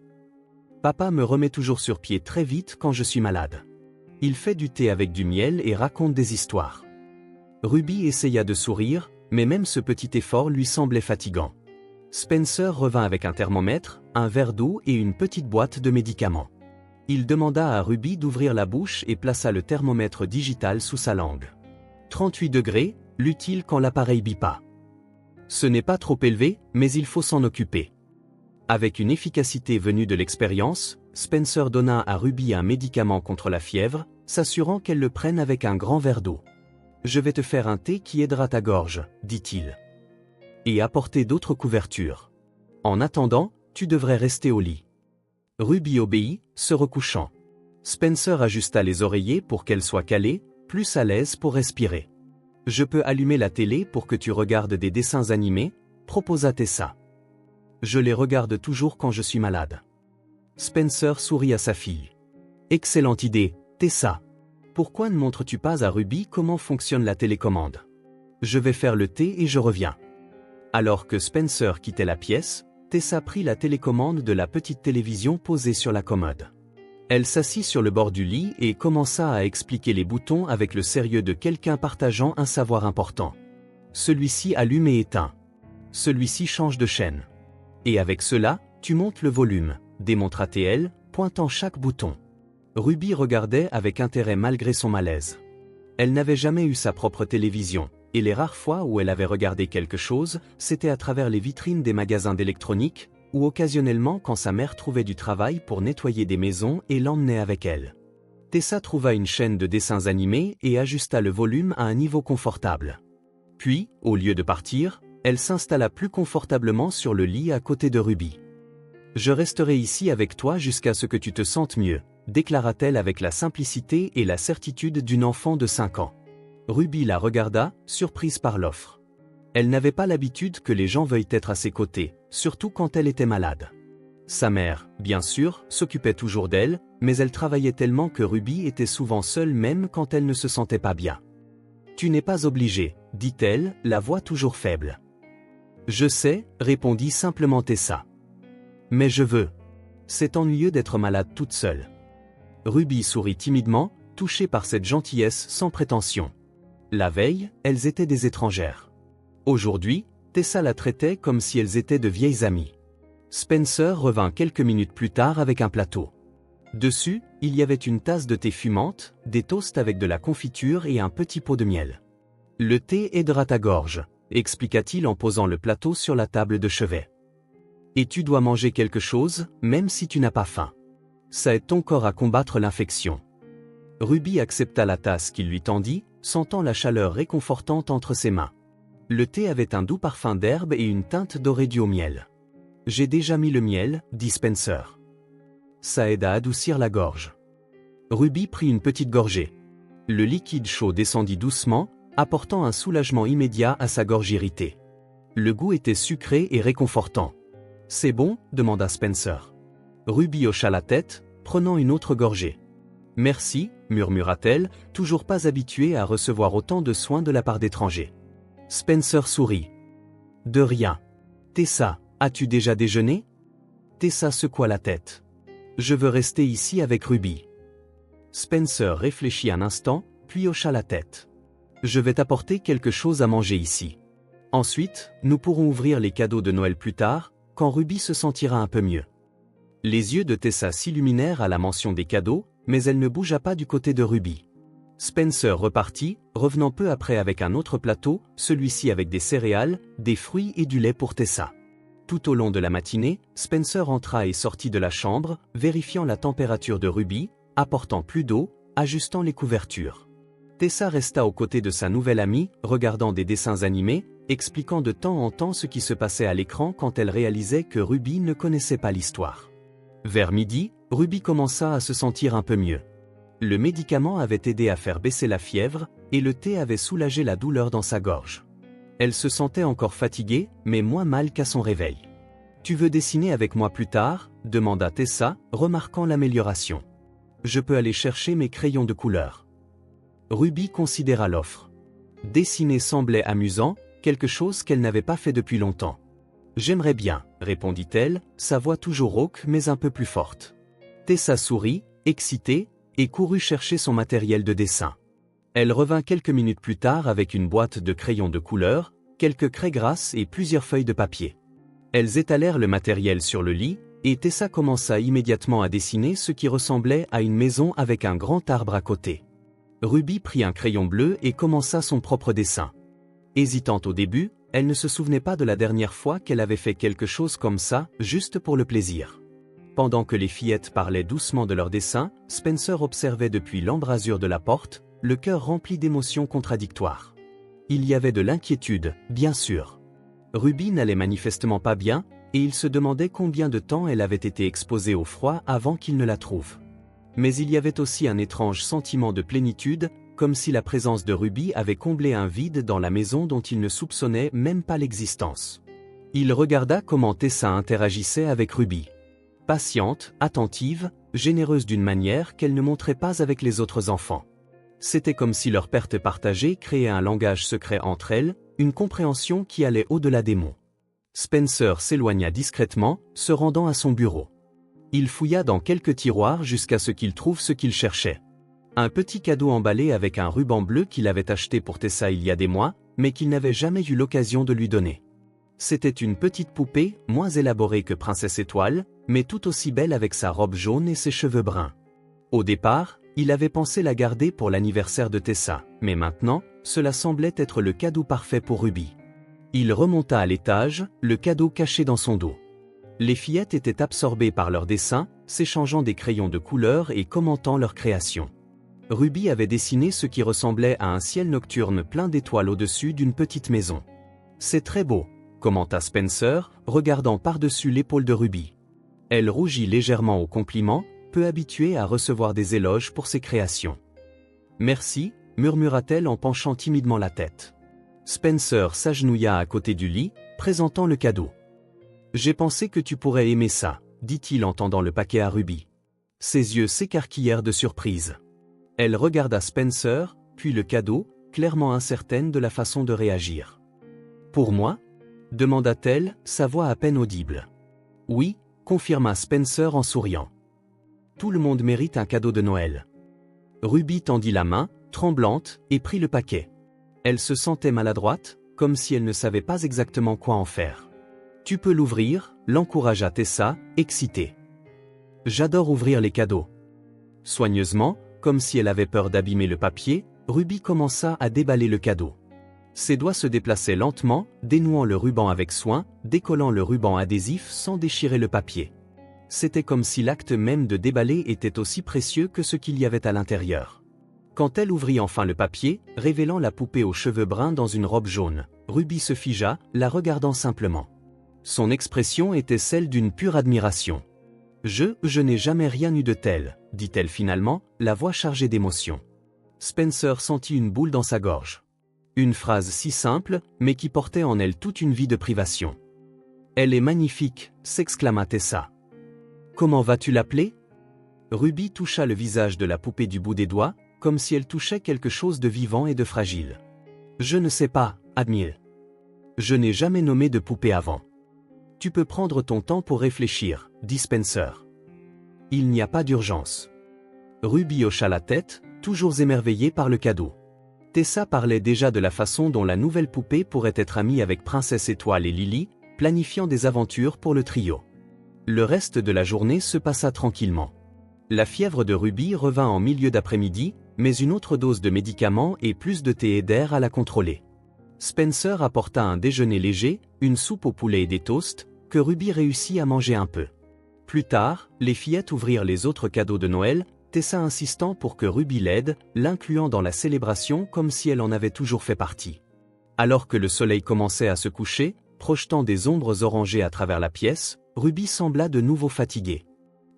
Papa me remet toujours sur pied très vite quand je suis malade. Il fait du thé avec du miel et raconte des histoires. » Ruby essaya de sourire, mais même ce petit effort lui semblait fatigant. Spencer revint avec un thermomètre, un verre d'eau et une petite boîte de médicaments. Il demanda à Ruby d'ouvrir la bouche et plaça le thermomètre digital sous sa langue. 38 degrés, lut-il quand l'appareil bipa. Ce n'est pas trop élevé, mais il faut s'en occuper. Avec une efficacité venue de l'expérience, Spencer donna à Ruby un médicament contre la fièvre, s'assurant qu'elle le prenne avec un grand verre d'eau. « Je vais te faire un thé qui aidera ta gorge, » dit-il. « Et apporter d'autres couvertures. En attendant, tu devrais rester au lit. » Ruby obéit, se recouchant. Spencer ajusta les oreillers pour qu'elle soit calée, plus à l'aise pour respirer. « Je peux allumer la télé pour que tu regardes des dessins animés ?» proposa Tessa. « Je les regarde toujours quand je suis malade. » Spencer sourit à sa fille. « Excellente idée, Tessa. Pourquoi ne montres-tu pas à Ruby comment fonctionne la télécommande? Je vais faire le thé et je reviens. » Alors que Spencer quittait la pièce, Tessa prit la télécommande de la petite télévision posée sur la commode. Elle s'assit sur le bord du lit et commença à expliquer les boutons avec le sérieux de quelqu'un partageant un savoir important. Celui-ci allume et éteint. Celui-ci change de chaîne. Et avec cela, Tu montes le volume, démontra-t-elle, pointant chaque bouton. Ruby regardait avec intérêt malgré son malaise. Elle n'avait jamais eu sa propre télévision, et les rares fois où elle avait regardé quelque chose, c'était à travers les vitrines des magasins d'électronique, ou occasionnellement quand sa mère trouvait du travail pour nettoyer des maisons et l'emmenait avec elle. Tessa trouva une chaîne de dessins animés et ajusta le volume à un niveau confortable. Puis, au lieu de partir, elle s'installa plus confortablement sur le lit à côté de Ruby. « Je resterai ici avec toi jusqu'à ce que tu te sentes mieux », déclara-t-elle avec la simplicité et la certitude d'une enfant de 5 ans. Ruby la regarda, surprise par l'offre. Elle n'avait pas l'habitude que les gens veuillent être à ses côtés, surtout quand elle était malade. Sa mère, bien sûr, s'occupait toujours d'elle, mais elle travaillait tellement que Ruby était souvent seule même quand elle ne se sentait pas bien. « Tu n'es pas obligée, dit-elle, la voix toujours faible. « Je sais, répondit simplement Tessa. « Mais je veux. C'est ennuyeux d'être malade toute seule. » Ruby sourit timidement, touchée par cette gentillesse sans prétention. La veille, elles étaient des étrangères. Aujourd'hui, Tessa la traitait comme si elles étaient de vieilles amies. Spencer revint quelques minutes plus tard avec un plateau. Dessus, il y avait une tasse de thé fumante, des toasts avec de la confiture et un petit pot de miel. « Le thé aidera ta gorge », expliqua-t-il en posant le plateau sur la table de chevet. « Et tu dois manger quelque chose, même si tu n'as pas faim. Ça aide ton corps à combattre l'infection. » Ruby accepta la tasse qu'il lui tendit, sentant la chaleur réconfortante entre ses mains. Le thé avait un doux parfum d'herbe et une teinte dorée due au miel. « J'ai déjà mis le miel, dit Spencer. Ça aide à adoucir la gorge. » Ruby prit une petite gorgée. Le liquide chaud descendit doucement, apportant un soulagement immédiat à sa gorge irritée. Le goût était sucré et réconfortant. « C'est bon ?» demanda Spencer. Ruby hocha la tête, prenant une autre gorgée. « Merci » murmura-t-elle, toujours pas habituée à recevoir autant de soins de la part d'étrangers. Spencer sourit. « De rien. Tessa, as-tu déjà déjeuné ?» Tessa secoua la tête. « Je veux rester ici avec Ruby. » Spencer réfléchit un instant, puis hocha la tête. « Je vais t'apporter quelque chose à manger ici. Ensuite, nous pourrons ouvrir les cadeaux de Noël plus tard, quand Ruby se sentira un peu mieux. » Les yeux de Tessa s'illuminèrent à la mention des cadeaux, mais elle ne bougea pas du côté de Ruby. Spencer repartit, revenant peu après avec un autre plateau, celui-ci avec des céréales, des fruits et du lait pour Tessa. Tout au long de la matinée, Spencer entra et sortit de la chambre, vérifiant la température de Ruby, apportant plus d'eau, ajustant les couvertures. Tessa resta aux côtés de sa nouvelle amie, regardant des dessins animés, expliquant de temps en temps ce qui se passait à l'écran quand elle réalisait que Ruby ne connaissait pas l'histoire. Vers midi, Ruby commença à se sentir un peu mieux. Le médicament avait aidé à faire baisser la fièvre, et le thé avait soulagé la douleur dans sa gorge. Elle se sentait encore fatiguée, mais moins mal qu'à son réveil. « Tu veux dessiner avec moi plus tard ?» demanda Tessa, remarquant l'amélioration. « Je peux aller chercher mes crayons de couleur. » Ruby considéra l'offre. Dessiner semblait amusant, quelque chose qu'elle n'avait pas fait depuis longtemps. « J'aimerais bien », répondit-elle, sa voix toujours rauque mais un peu plus forte. Tessa sourit, excitée, et courut chercher son matériel de dessin. Elle revint quelques minutes plus tard avec une boîte de crayons de couleur, quelques craies grasses et plusieurs feuilles de papier. Elles étalèrent le matériel sur le lit, et Tessa commença immédiatement à dessiner ce qui ressemblait à une maison avec un grand arbre à côté. Ruby prit un crayon bleu et commença son propre dessin. Hésitante au début, elle ne se souvenait pas de la dernière fois qu'elle avait fait quelque chose comme ça, juste pour le plaisir. Pendant que les fillettes parlaient doucement de leurs dessins, Spencer observait depuis l'embrasure de la porte, le cœur rempli d'émotions contradictoires. Il y avait de l'inquiétude, bien sûr. Ruby n'allait manifestement pas bien, et il se demandait combien de temps elle avait été exposée au froid avant qu'il ne la trouve. Mais il y avait aussi un étrange sentiment de plénitude, comme si la présence de Ruby avait comblé un vide dans la maison dont il ne soupçonnait même pas l'existence. Il regarda comment Tessa interagissait avec Ruby. Patiente, attentive, généreuse d'une manière qu'elle ne montrait pas avec les autres enfants. C'était comme si leur perte partagée créait un langage secret entre elles, une compréhension qui allait au-delà des mots. Spencer s'éloigna discrètement, se rendant à son bureau. Il fouilla dans quelques tiroirs jusqu'à ce qu'il trouve ce qu'il cherchait. Un petit cadeau emballé avec un ruban bleu qu'il avait acheté pour Tessa il y a des mois, mais qu'il n'avait jamais eu l'occasion de lui donner. C'était une petite poupée, moins élaborée que Princesse Étoile, mais tout aussi belle avec sa robe jaune et ses cheveux bruns. Au départ, il avait pensé la garder pour l'anniversaire de Tessa, mais maintenant, cela semblait être le cadeau parfait pour Ruby. Il remonta à l'étage, le cadeau caché dans son dos. Les fillettes étaient absorbées par leurs dessins, s'échangeant des crayons de couleur et commentant leurs créations. Ruby avait dessiné ce qui ressemblait à un ciel nocturne plein d'étoiles au-dessus d'une petite maison. « C'est très beau », commenta Spencer, regardant par-dessus l'épaule de Ruby. Elle rougit légèrement au compliment, peu habituée à recevoir des éloges pour ses créations. « Merci », murmura-t-elle en penchant timidement la tête. Spencer s'agenouilla à côté du lit, présentant le cadeau. « J'ai pensé que tu pourrais aimer ça, » dit-il en tendant le paquet à Ruby. Ses yeux s'écarquillèrent de surprise. Elle regarda Spencer, puis le cadeau, clairement incertaine de la façon de réagir. « Pour moi ?» demanda-t-elle, sa voix à peine audible. « Oui », confirma Spencer en souriant. « Tout le monde mérite un cadeau de Noël. » Ruby tendit la main, tremblante, et prit le paquet. Elle se sentait maladroite, comme si elle ne savait pas exactement quoi en faire. « Tu peux l'ouvrir », l'encouragea Tessa, excitée. « J'adore ouvrir les cadeaux. » Soigneusement, comme si elle avait peur d'abîmer le papier, Ruby commença à déballer le cadeau. Ses doigts se déplaçaient lentement, dénouant le ruban avec soin, décollant le ruban adhésif sans déchirer le papier. C'était comme si l'acte même de déballer était aussi précieux que ce qu'il y avait à l'intérieur. Quand elle ouvrit enfin le papier, révélant la poupée aux cheveux bruns dans une robe jaune, Ruby se figea, la regardant simplement. Son expression était celle d'une pure admiration. « Je n'ai jamais rien eu de tel », dit-elle finalement, la voix chargée d'émotion. Spencer sentit une boule dans sa gorge. Une phrase si simple, mais qui portait en elle toute une vie de privation. « Elle est magnifique », s'exclama Tessa. « Comment vas-tu l'appeler » Ruby toucha le visage de la poupée du bout des doigts, comme si elle touchait quelque chose de vivant et de fragile. « Je ne sais pas, Admire. Je n'ai jamais nommé de poupée avant. » « Tu peux prendre ton temps pour réfléchir, » dit Spencer. « Il n'y a pas d'urgence. » Ruby hocha la tête, toujours émerveillée par le cadeau. Tessa parlait déjà de la façon dont la nouvelle poupée pourrait être amie avec Princesse Étoile et Lily, planifiant des aventures pour le trio. Le reste de la journée se passa tranquillement. La fièvre de Ruby revint en milieu d'après-midi, mais une autre dose de médicaments et plus de thé et d'air à la contrôler. Spencer apporta un déjeuner léger, une soupe au poulet et des toasts, que Ruby réussit à manger un peu. Plus tard, les fillettes ouvrirent les autres cadeaux de Noël, Tessa insistant pour que Ruby l'aide, l'incluant dans la célébration comme si elle en avait toujours fait partie. Alors que le soleil commençait à se coucher, projetant des ombres orangées à travers la pièce, Ruby sembla de nouveau fatiguée.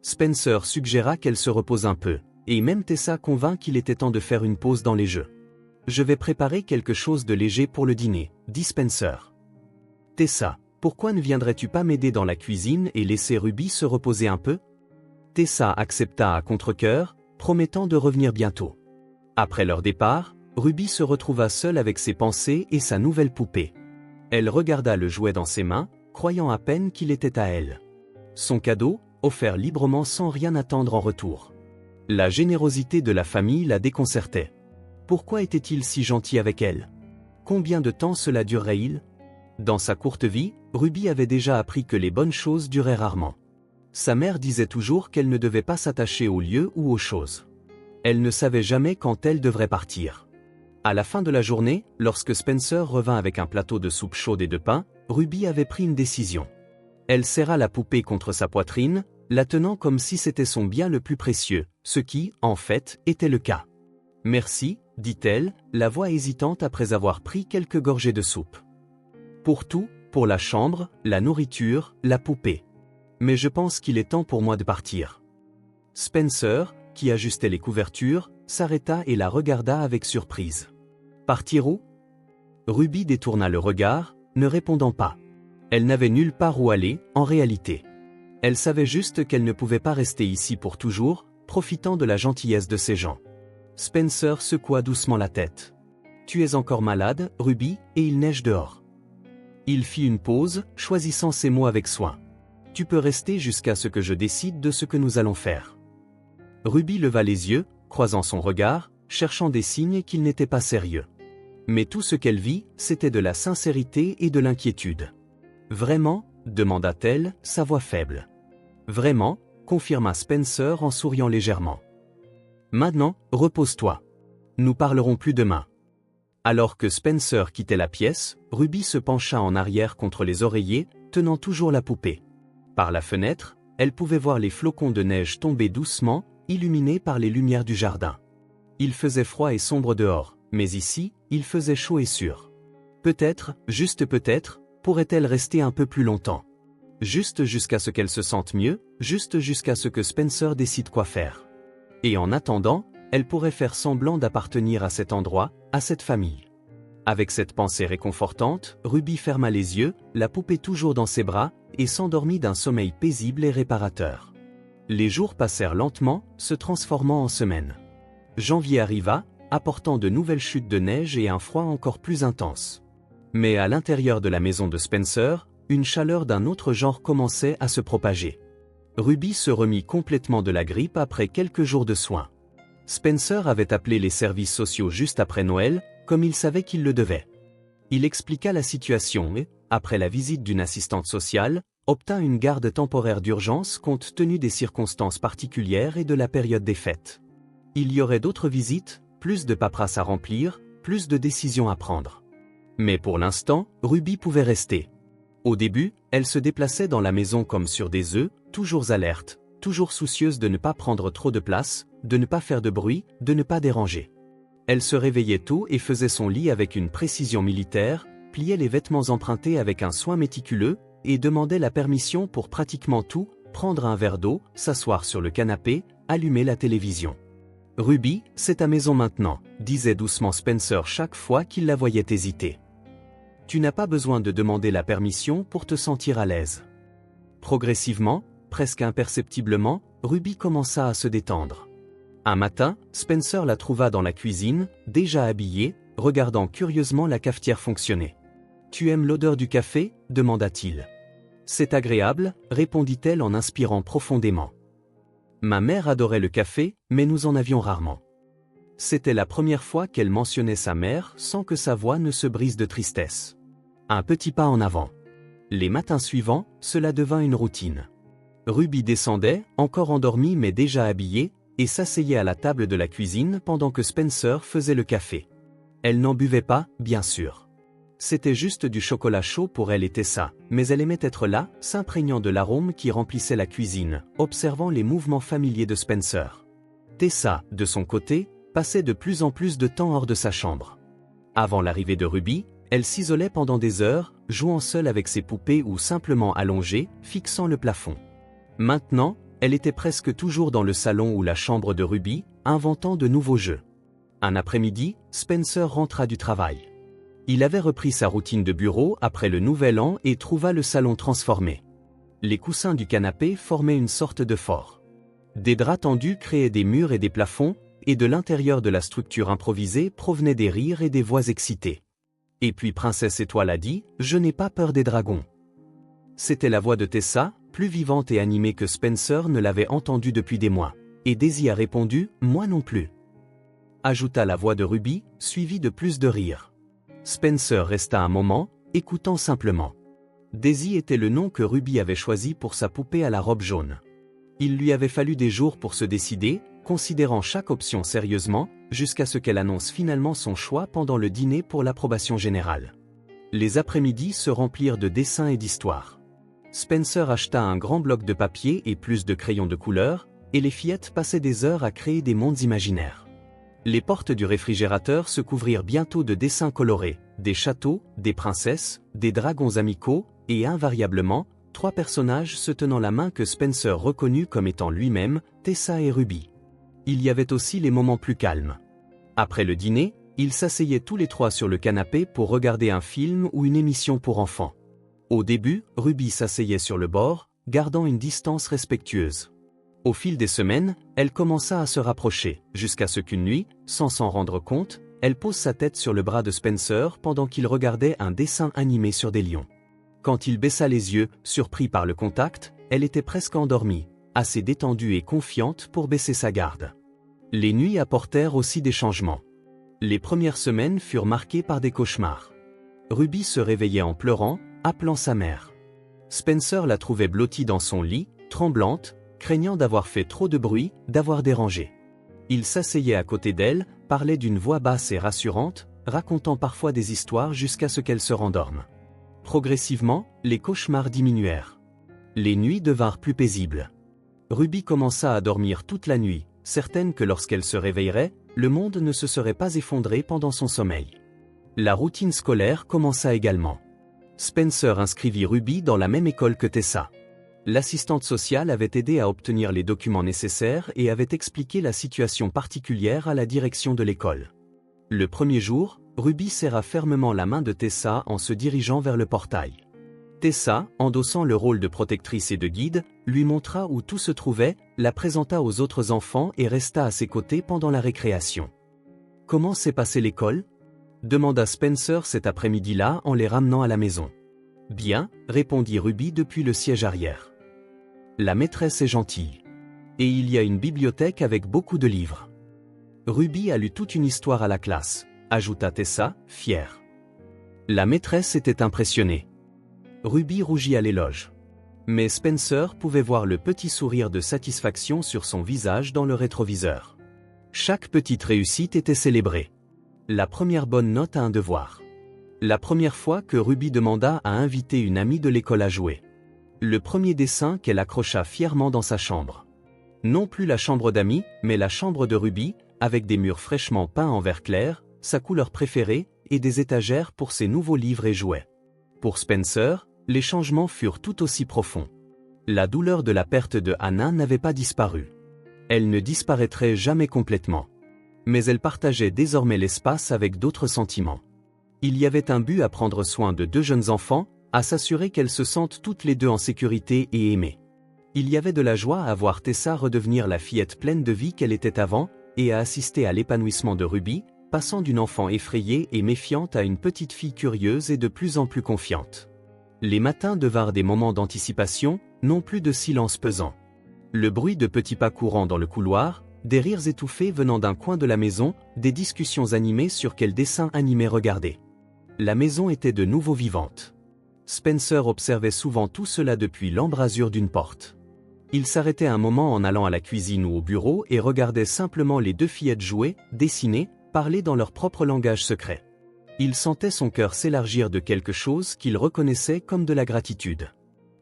Spencer suggéra qu'elle se repose un peu, et même Tessa convint qu'il était temps de faire une pause dans les jeux. « Je vais préparer quelque chose de léger pour le dîner », dit Spencer. « Tessa, pourquoi ne viendrais-tu pas m'aider dans la cuisine et laisser Ruby se reposer un peu ?» Tessa accepta à contre-cœur, promettant de revenir bientôt. Après leur départ, Ruby se retrouva seule avec ses pensées et sa nouvelle poupée. Elle regarda le jouet dans ses mains, croyant à peine qu'il était à elle. Son cadeau, offert librement sans rien attendre en retour. La générosité de la famille la déconcertait. Pourquoi était-il si gentil avec elle? Combien de temps cela durerait-il? Dans sa courte vie, Ruby avait déjà appris que les bonnes choses duraient rarement. Sa mère disait toujours qu'elle ne devait pas s'attacher aux lieux ou aux choses. Elle ne savait jamais quand elle devrait partir. À la fin de la journée, lorsque Spencer revint avec un plateau de soupe chaude et de pain, Ruby avait pris une décision. Elle serra la poupée contre sa poitrine, la tenant comme si c'était son bien le plus précieux, ce qui, en fait, était le cas. « Merci », dit-elle, la voix hésitante après avoir pris quelques gorgées de soupe. « Pour tout, pour la chambre, la nourriture, la poupée. Mais je pense qu'il est temps pour moi de partir. » Spencer, qui ajustait les couvertures, s'arrêta et la regarda avec surprise. « Partir où » Ruby détourna le regard, ne répondant pas. Elle n'avait nulle part où aller, en réalité. Elle savait juste qu'elle ne pouvait pas rester ici pour toujours, profitant de la gentillesse de ces gens. Spencer secoua doucement la tête. « Tu es encore malade, Ruby, et il neige dehors. » Il fit une pause, choisissant ses mots avec soin. « Tu peux rester jusqu'à ce que je décide de ce que nous allons faire. » Ruby leva les yeux, croisant son regard, cherchant des signes qu'il n'était pas sérieux. Mais tout ce qu'elle vit, c'était de la sincérité et de l'inquiétude. Vraiment ? demanda-t-elle, sa voix faible. Vraiment, confirma Spencer en souriant légèrement. Maintenant, repose-toi. Nous parlerons plus demain. Alors que Spencer quittait la pièce, Ruby se pencha en arrière contre les oreillers, tenant toujours la poupée. Par la fenêtre, elle pouvait voir les flocons de neige tomber doucement, illuminés par les lumières du jardin. Il faisait froid et sombre dehors, mais ici, il faisait chaud et sûr. Peut-être, juste peut-être, pourrait-elle rester un peu plus longtemps. Juste jusqu'à ce qu'elle se sente mieux, juste jusqu'à ce que Spencer décide quoi faire. Et en attendant, elle pourrait faire semblant d'appartenir à cet endroit, à cette famille. Avec cette pensée réconfortante, Ruby ferma les yeux, la poupée toujours dans ses bras, et s'endormit d'un sommeil paisible et réparateur. Les jours passèrent lentement, se transformant en semaines. Janvier arriva, apportant de nouvelles chutes de neige et un froid encore plus intense. Mais à l'intérieur de la maison de Spencer, une chaleur d'un autre genre commençait à se propager. Ruby se remit complètement de la grippe après quelques jours de soins. Spencer avait appelé les services sociaux juste après Noël, comme il savait qu'il le devait. Il expliqua la situation et, après la visite d'une assistante sociale, obtint une garde temporaire d'urgence compte tenu des circonstances particulières et de la période des fêtes. Il y aurait d'autres visites, plus de paperasse à remplir, plus de décisions à prendre. Mais pour l'instant, Ruby pouvait rester. Au début, elle se déplaçait dans la maison comme sur des œufs, toujours alerte, toujours soucieuse de ne pas prendre trop de place, de ne pas faire de bruit, de ne pas déranger. Elle se réveillait tôt et faisait son lit avec une précision militaire, pliait les vêtements empruntés avec un soin méticuleux, et demandait la permission pour pratiquement tout, prendre un verre d'eau, s'asseoir sur le canapé, allumer la télévision. « Ruby, c'est ta maison maintenant », disait doucement Spencer chaque fois qu'il la voyait hésiter. « Tu n'as pas besoin de demander la permission pour te sentir à l'aise. » Progressivement, presque imperceptiblement, Ruby commença à se détendre. Un matin, Spencer la trouva dans la cuisine, déjà habillée, regardant curieusement la cafetière fonctionner. « Tu aimes l'odeur du café ?» demanda-t-il. « C'est agréable » répondit-elle en inspirant profondément. « Ma mère adorait le café, mais nous en avions rarement. » C'était la première fois qu'elle mentionnait sa mère sans que sa voix ne se brise de tristesse. Un petit pas en avant. Les matins suivants, cela devint une routine. Ruby descendait, encore endormie mais déjà habillée, et s'asseyait à la table de la cuisine pendant que Spencer faisait le café. Elle n'en buvait pas, bien sûr. C'était juste du chocolat chaud pour elle et Tessa, mais elle aimait être là, s'imprégnant de l'arôme qui remplissait la cuisine, observant les mouvements familiers de Spencer. Tessa, de son côté, passait de plus en plus de temps hors de sa chambre. Avant l'arrivée de Ruby, elle s'isolait pendant des heures, jouant seule avec ses poupées ou simplement allongée, fixant le plafond. Maintenant, elle était presque toujours dans le salon ou la chambre de Ruby, inventant de nouveaux jeux. Un après-midi, Spencer rentra du travail. Il avait repris sa routine de bureau après le Nouvel An et trouva le salon transformé. Les coussins du canapé formaient une sorte de fort. Des draps tendus créaient des murs et des plafonds, et de l'intérieur de la structure improvisée provenaient des rires et des voix excitées. Et puis Princesse Étoile a dit « Je n'ai pas peur des dragons ». C'était la voix de Tessa, plus vivante et animée que Spencer ne l'avait entendue depuis des mois. Et Daisy a répondu « Moi non plus ». Ajouta la voix de Ruby, suivie de plus de rires. Spencer resta un moment, écoutant simplement. Daisy était le nom que Ruby avait choisi pour sa poupée à la robe jaune. Il lui avait fallu des jours pour se décider, considérant chaque option sérieusement, jusqu'à ce qu'elle annonce finalement son choix pendant le dîner pour l'approbation générale. Les après-midi se remplirent de dessins et d'histoires. Spencer acheta un grand bloc de papier et plus de crayons de couleur, et les fillettes passaient des heures à créer des mondes imaginaires. Les portes du réfrigérateur se couvrirent bientôt de dessins colorés, des châteaux, des princesses, des dragons amicaux, et invariablement, 3 personnages se tenant la main que Spencer reconnut comme étant lui-même, Tessa et Ruby. Il y avait aussi les moments plus calmes. Après le dîner, ils s'asseyaient tous les 3 sur le canapé pour regarder un film ou une émission pour enfants. Au début, Ruby s'asseyait sur le bord, gardant une distance respectueuse. Au fil des semaines, elle commença à se rapprocher, jusqu'à ce qu'une nuit, sans s'en rendre compte, elle pose sa tête sur le bras de Spencer pendant qu'il regardait un dessin animé sur des lions. Quand il baissa les yeux, surpris par le contact, elle était presque endormie, assez détendue et confiante pour baisser sa garde. Les nuits apportèrent aussi des changements. Les premières semaines furent marquées par des cauchemars. Ruby se réveillait en pleurant, appelant sa mère. Spencer la trouvait blottie dans son lit, tremblante, craignant d'avoir fait trop de bruit, d'avoir dérangé. Il s'asseyait à côté d'elle, parlait d'une voix basse et rassurante, racontant parfois des histoires jusqu'à ce qu'elle se rendorme. Progressivement, les cauchemars diminuèrent. Les nuits devinrent plus paisibles. Ruby commença à dormir toute la nuit, certaine que lorsqu'elle se réveillerait, le monde ne se serait pas effondré pendant son sommeil. La routine scolaire commença également. Spencer inscrivit Ruby dans la même école que Tessa. L'assistante sociale avait aidé à obtenir les documents nécessaires et avait expliqué la situation particulière à la direction de l'école. Le premier jour, Ruby serra fermement la main de Tessa en se dirigeant vers le portail. Tessa, endossant le rôle de protectrice et de guide, lui montra où tout se trouvait, la présenta aux autres enfants et resta à ses côtés pendant la récréation. « Comment s'est passée l'école » demanda Spencer cet après-midi-là en les ramenant à la maison. « Bien » répondit Ruby depuis le siège arrière. « La maîtresse est gentille. Et il y a une bibliothèque avec beaucoup de livres. » Ruby a lu toute une histoire à la classe, ajouta Tessa, fière. La maîtresse était impressionnée. Ruby rougit à l'éloge. Mais Spencer pouvait voir le petit sourire de satisfaction sur son visage dans le rétroviseur. Chaque petite réussite était célébrée. La première bonne note à un devoir. La première fois que Ruby demanda à inviter une amie de l'école à jouer. Le premier dessin qu'elle accrocha fièrement dans sa chambre. Non plus la chambre d'amis, mais la chambre de Ruby, avec des murs fraîchement peints en vert clair, sa couleur préférée, et des étagères pour ses nouveaux livres et jouets. Pour Spencer, les changements furent tout aussi profonds. La douleur de la perte de Hannah n'avait pas disparu. Elle ne disparaîtrait jamais complètement. Mais elle partageait désormais l'espace avec d'autres sentiments. Il y avait un but à prendre soin de deux jeunes enfants, à s'assurer qu'elles se sentent toutes les deux en sécurité et aimées. Il y avait de la joie à voir Tessa redevenir la fillette pleine de vie qu'elle était avant, et à assister à l'épanouissement de Ruby, passant d'une enfant effrayée et méfiante à une petite fille curieuse et de plus en plus confiante. Les matins devinrent des moments d'anticipation, non plus de silence pesant. Le bruit de petits pas courant dans le couloir, des rires étouffés venant d'un coin de la maison, des discussions animées sur quel dessin animé regarder. La maison était de nouveau vivante. Spencer observait souvent tout cela depuis l'embrasure d'une porte. Il s'arrêtait un moment en allant à la cuisine ou au bureau et regardait simplement les deux fillettes jouer, dessiner, parler dans leur propre langage secret. Il sentait son cœur s'élargir de quelque chose qu'il reconnaissait comme de la gratitude.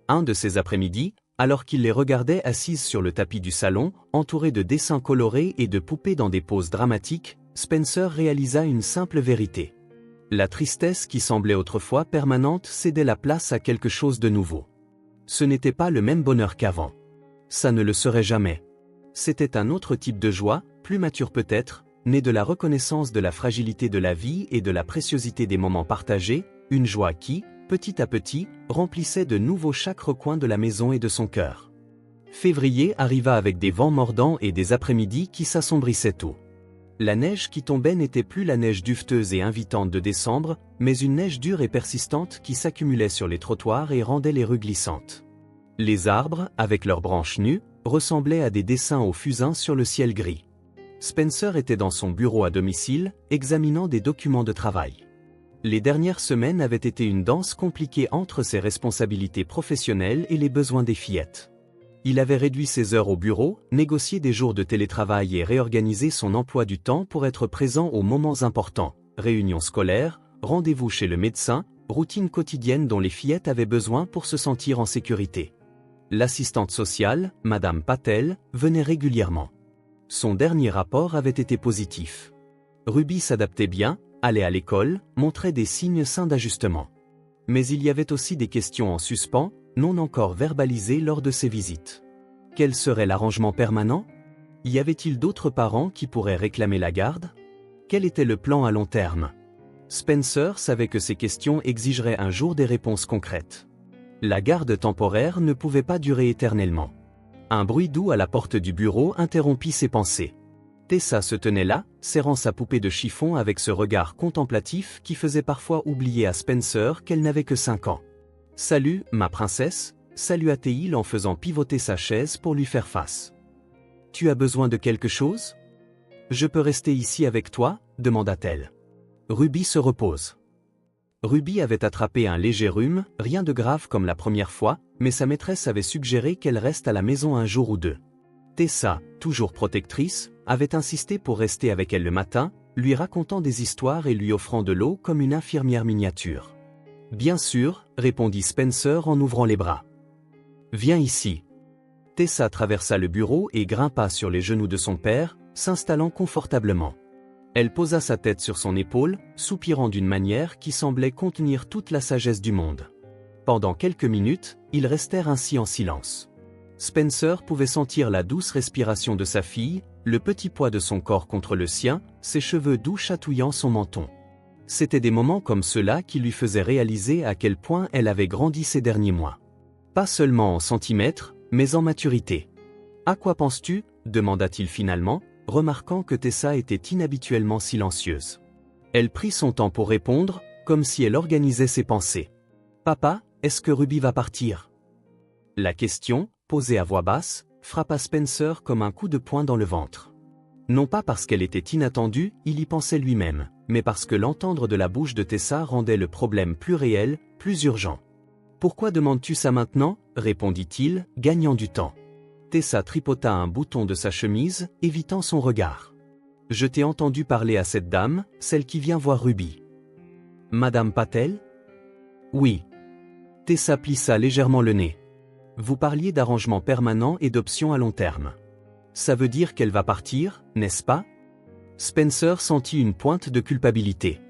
Un de ces après-midi, alors qu'il les regardait assises sur le tapis du salon, entourées de dessins colorés et de poupées dans des poses dramatiques, Spencer réalisa une simple vérité. La tristesse qui semblait autrefois permanente cédait la place à quelque chose de nouveau. Ce n'était pas le même bonheur qu'avant. Ça ne le serait jamais. C'était un autre type de joie, plus mature peut-être, né de la reconnaissance de la fragilité de la vie et de la préciosité des moments partagés, une joie qui, petit à petit, remplissait de nouveau chaque recoin de la maison et de son cœur. Février arriva avec des vents mordants et des après-midi qui s'assombrissaient tôt. La neige qui tombait n'était plus la neige dufteuse et invitante de décembre, mais une neige dure et persistante qui s'accumulait sur les trottoirs et rendait les rues glissantes. Les arbres, avec leurs branches nues, ressemblaient à des dessins au fusain sur le ciel gris. Spencer était dans son bureau à domicile, examinant des documents de travail. Les dernières semaines avaient été une danse compliquée entre ses responsabilités professionnelles et les besoins des fillettes. Il avait réduit ses heures au bureau, négocié des jours de télétravail et réorganisé son emploi du temps pour être présent aux moments importants, réunions scolaires, rendez-vous chez le médecin, routine quotidienne dont les fillettes avaient besoin pour se sentir en sécurité. L'assistante sociale, Madame Patel, venait régulièrement. Son dernier rapport avait été positif. Ruby s'adaptait bien, allait à l'école, montrait des signes sains d'ajustement. Mais il y avait aussi des questions en suspens, non encore verbalisées lors de ses visites. Quel serait l'arrangement permanent ? Y avait-il d'autres parents qui pourraient réclamer la garde ? Quel était le plan à long terme ? Spencer savait que ces questions exigeraient un jour des réponses concrètes. La garde temporaire ne pouvait pas durer éternellement. Un bruit doux à la porte du bureau interrompit ses pensées. Tessa se tenait là, serrant sa poupée de chiffon avec ce regard contemplatif qui faisait parfois oublier à Spencer qu'elle n'avait que 5 ans. « Salut, ma princesse », salua-t-il en faisant pivoter sa chaise pour lui faire face. « Tu as besoin de quelque chose ? Je peux rester ici avec toi » demanda-t-elle. Ruby se repose. Ruby avait attrapé un léger rhume, rien de grave comme la première fois, mais sa maîtresse avait suggéré qu'elle reste à la maison un jour ou deux. Tessa, toujours protectrice, avait insisté pour rester avec elle le matin, lui racontant des histoires et lui offrant de l'eau comme une infirmière miniature. « Bien sûr, » répondit Spencer en ouvrant les bras. « Viens ici. » Tessa traversa le bureau et grimpa sur les genoux de son père, s'installant confortablement. Elle posa sa tête sur son épaule, soupirant d'une manière qui semblait contenir toute la sagesse du monde. Pendant quelques minutes, ils restèrent ainsi en silence. Spencer pouvait sentir la douce respiration de sa fille, le petit poids de son corps contre le sien, ses cheveux doux chatouillant son menton. C'étaient des moments comme ceux-là qui lui faisaient réaliser à quel point elle avait grandi ces derniers mois. Pas seulement en centimètres, mais en maturité. « À quoi penses-tu » demanda-t-il finalement, remarquant que Tessa était inhabituellement silencieuse. Elle prit son temps pour répondre, comme si elle organisait ses pensées. « Papa, est-ce que Ruby va partir ?» La question, posée à voix basse, frappa Spencer comme un coup de poing dans le ventre. Non pas parce qu'elle était inattendue, il y pensait lui-même, mais parce que l'entendre de la bouche de Tessa rendait le problème plus réel, plus urgent. « Pourquoi demandes-tu ça maintenant » répondit-il, gagnant du temps. Tessa tripota un bouton de sa chemise, évitant son regard. « Je t'ai entendu parler à cette dame, celle qui vient voir Ruby. »« Madame Patel ?»« Oui. » Tessa plissa légèrement le nez. « Vous parliez d'arrangement permanent et d'options à long terme. Ça veut dire qu'elle va partir, n'est-ce pas ?» Spencer sentit une pointe de culpabilité.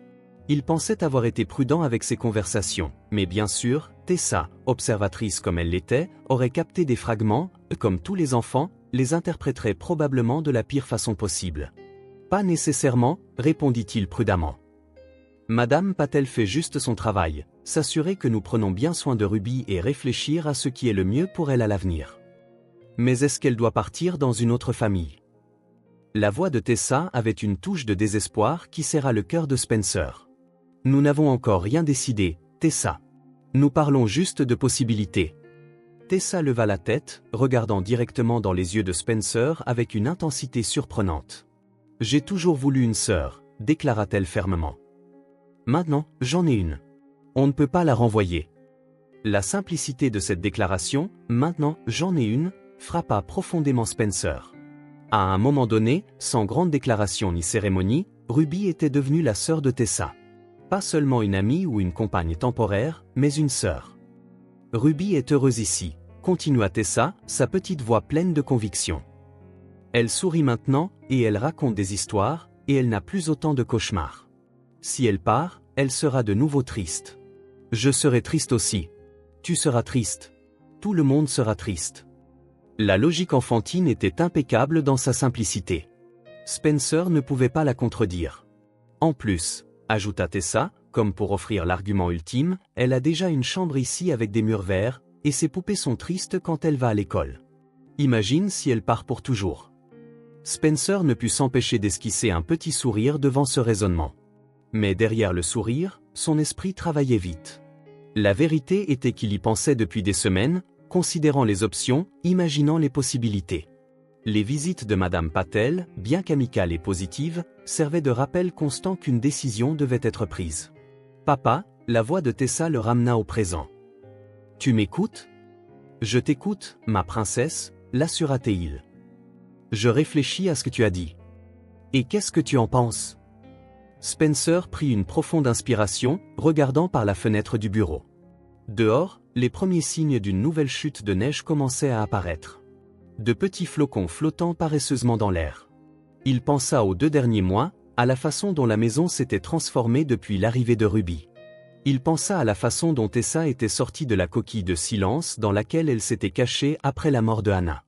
Il pensait avoir été prudent avec ses conversations, mais bien sûr, Tessa, observatrice comme elle l'était, aurait capté des fragments, comme tous les enfants, les interpréterait probablement de la pire façon possible. « Pas nécessairement, » répondit-il prudemment. « Madame Patel fait juste son travail, s'assurer que nous prenons bien soin de Ruby et réfléchir à ce qui est le mieux pour elle à l'avenir. Mais est-ce qu'elle doit partir dans une autre famille ?» La voix de Tessa avait une touche de désespoir qui serra le cœur de Spencer. « Nous n'avons encore rien décidé, Tessa. Nous parlons juste de possibilités. » Tessa leva la tête, regardant directement dans les yeux de Spencer avec une intensité surprenante. « J'ai toujours voulu une sœur, » déclara-t-elle fermement. « Maintenant, j'en ai une. On ne peut pas la renvoyer. » La simplicité de cette déclaration, « Maintenant, j'en ai une », frappa profondément Spencer. À un moment donné, sans grande déclaration ni cérémonie, Ruby était devenue la sœur de Tessa. Pas seulement une amie ou une compagne temporaire, mais une sœur. « Ruby est heureuse ici », continua Tessa, sa petite voix pleine de conviction. Elle sourit maintenant, et elle raconte des histoires, et elle n'a plus autant de cauchemars. Si elle part, elle sera de nouveau triste. Je serai triste aussi. Tu seras triste. Tout le monde sera triste. La logique enfantine était impeccable dans sa simplicité. Spencer ne pouvait pas la contredire. En plus, ajouta Tessa, comme pour offrir l'argument ultime, elle a déjà une chambre ici avec des murs verts, et ses poupées sont tristes quand elle va à l'école. Imagine si elle part pour toujours. Spencer ne put s'empêcher d'esquisser un petit sourire devant ce raisonnement. Mais derrière le sourire, son esprit travaillait vite. La vérité était qu'il y pensait depuis des semaines, considérant les options, imaginant les possibilités. Les visites de Madame Patel, bien qu'amicales et positives, servaient de rappel constant qu'une décision devait être prise. « Papa », la voix de Tessa le ramena au présent. « Tu m'écoutes ?»« Je t'écoute, ma princesse », l'assura-t-il. « Je réfléchis à ce que tu as dit. Et qu'est-ce que tu en penses ?» Spencer prit une profonde inspiration, regardant par la fenêtre du bureau. Dehors, les premiers signes d'une nouvelle chute de neige commençaient à apparaître. De petits flocons flottant paresseusement dans l'air. Il pensa aux 2 derniers mois, à la façon dont la maison s'était transformée depuis l'arrivée de Ruby. Il pensa à la façon dont Tessa était sortie de la coquille de silence dans laquelle elle s'était cachée après la mort de Hannah.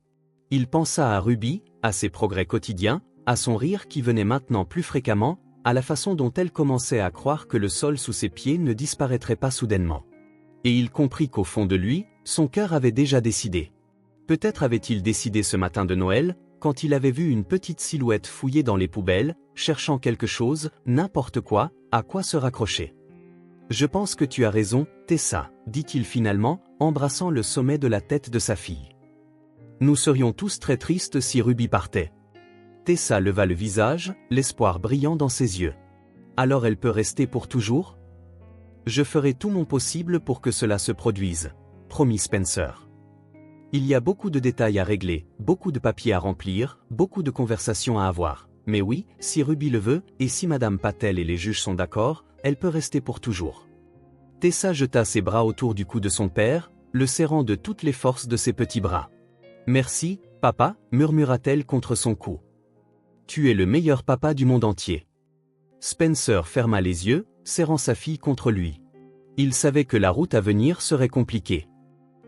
Il pensa à Ruby, à ses progrès quotidiens, à son rire qui venait maintenant plus fréquemment, à la façon dont elle commençait à croire que le sol sous ses pieds ne disparaîtrait pas soudainement. Et il comprit qu'au fond de lui, son cœur avait déjà décidé. Peut-être avait-il décidé ce matin de Noël, quand il avait vu une petite silhouette fouiller dans les poubelles, cherchant quelque chose, n'importe quoi, à quoi se raccrocher. « Je pense que tu as raison, Tessa », dit-il finalement, embrassant le sommet de la tête de sa fille. « Nous serions tous très tristes si Ruby partait. » Tessa leva le visage, l'espoir brillant dans ses yeux. « Alors elle peut rester pour toujours ?» Je ferai tout mon possible pour que cela se produise, promit Spencer. Il y a beaucoup de détails à régler, beaucoup de papiers à remplir, beaucoup de conversations à avoir. Mais oui, si Ruby le veut, et si Madame Patel et les juges sont d'accord, elle peut rester pour toujours. Tessa jeta ses bras autour du cou de son père, le serrant de toutes les forces de ses petits bras. « Merci, papa, murmura-t-elle contre son cou. Tu es le meilleur papa du monde entier. Spencer ferma les yeux, serrant sa fille contre lui. Il savait que la route à venir serait compliquée.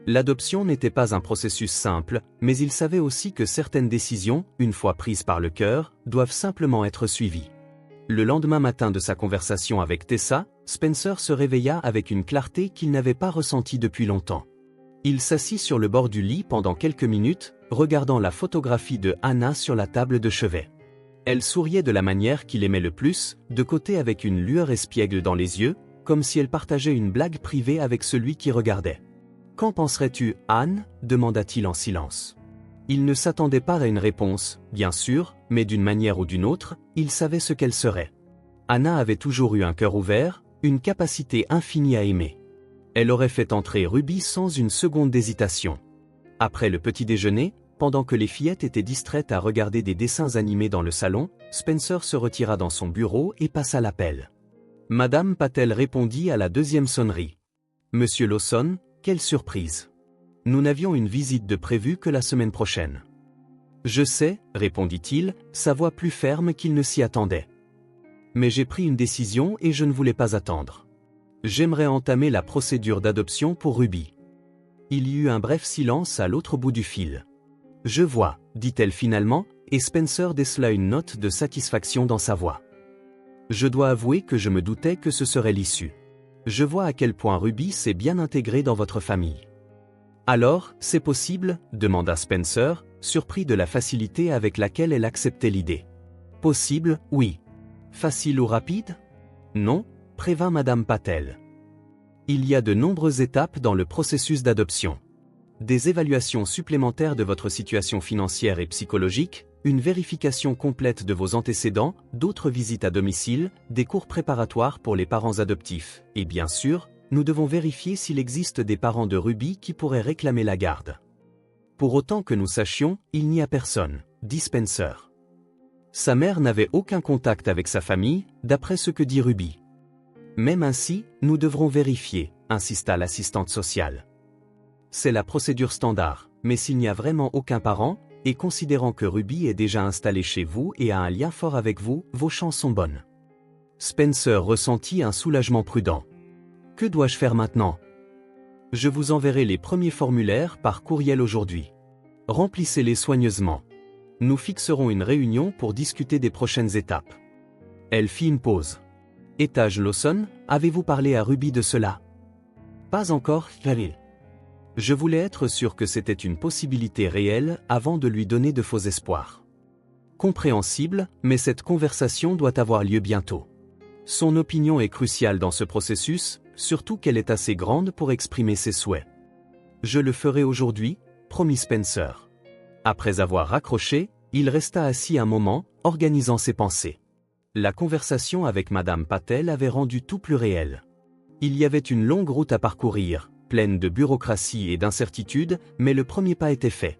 L'adoption n'était pas un processus simple, mais il savait aussi que certaines décisions, une fois prises par le cœur, doivent simplement être suivies. Le lendemain matin de sa conversation avec Tessa, Spencer se réveilla avec une clarté qu'il n'avait pas ressentie depuis longtemps. Il s'assit sur le bord du lit pendant quelques minutes, regardant la photographie de Hannah sur la table de chevet. Elle souriait de la manière qu'il aimait le plus, de côté avec une lueur espiègle dans les yeux, comme si elle partageait une blague privée avec celui qui regardait. « Qu'en penserais-tu, Anne » demanda-t-il en silence. Il ne s'attendait pas à une réponse, bien sûr, mais d'une manière ou d'une autre, il savait ce qu'elle serait. Hannah avait toujours eu un cœur ouvert, une capacité infinie à aimer. Elle aurait fait entrer Ruby sans une seconde d'hésitation. Après le petit déjeuner, pendant que les fillettes étaient distraites à regarder des dessins animés dans le salon, Spencer se retira dans son bureau et passa l'appel. Madame Patel répondit à la deuxième sonnerie. « Monsieur Lawson, quelle surprise. Nous n'avions une visite de prévue que la semaine prochaine. »« Je sais, » répondit-il, sa voix plus ferme qu'il ne s'y attendait. « Mais j'ai pris une décision et je ne voulais pas attendre. J'aimerais entamer la procédure d'adoption pour Ruby. » Il y eut un bref silence à l'autre bout du fil. « Je vois, » dit-elle finalement, et Spencer décela une note de satisfaction dans sa voix. « Je dois avouer que je me doutais que ce serait l'issue. Je vois à quel point Ruby s'est bien intégrée dans votre famille. »« Alors, c'est possible ?» demanda Spencer, surpris de la facilité avec laquelle elle acceptait l'idée. « Possible, oui. Facile ou rapide ? Non, prévint Madame Patel. Il y a de nombreuses étapes dans le processus d'adoption. Des évaluations supplémentaires de votre situation financière et psychologique, une vérification complète de vos antécédents, d'autres visites à domicile, des cours préparatoires pour les parents adoptifs, et bien sûr, nous devons vérifier s'il existe des parents de Ruby qui pourraient réclamer la garde. Pour autant que nous sachions, il n'y a personne, dit Spencer. Sa mère n'avait aucun contact avec sa famille, d'après ce que dit Ruby. Même ainsi, nous devrons vérifier, insista l'assistante sociale. C'est la procédure standard, mais s'il n'y a vraiment aucun parent, et considérant que Ruby est déjà installée chez vous et a un lien fort avec vous, vos chances sont bonnes. Spencer ressentit un soulagement prudent. Que dois-je faire maintenant ? Je vous enverrai les premiers formulaires par courriel aujourd'hui. Remplissez-les soigneusement. Nous fixerons une réunion pour discuter des prochaines étapes. Elle fit une pause. Étage Lawson, avez-vous parlé à Ruby de cela ? Pas encore, Khalil. Je voulais être sûr que c'était une possibilité réelle avant de lui donner de faux espoirs. Compréhensible, mais cette conversation doit avoir lieu bientôt. Son opinion est cruciale dans ce processus, surtout qu'elle est assez grande pour exprimer ses souhaits. Je le ferai aujourd'hui, promit Spencer. Après avoir raccroché, il resta assis un moment, organisant ses pensées. La conversation avec Madame Patel avait rendu tout plus réel. Il y avait une longue route à parcourir, pleine de bureaucratie et d'incertitude, mais le premier pas était fait.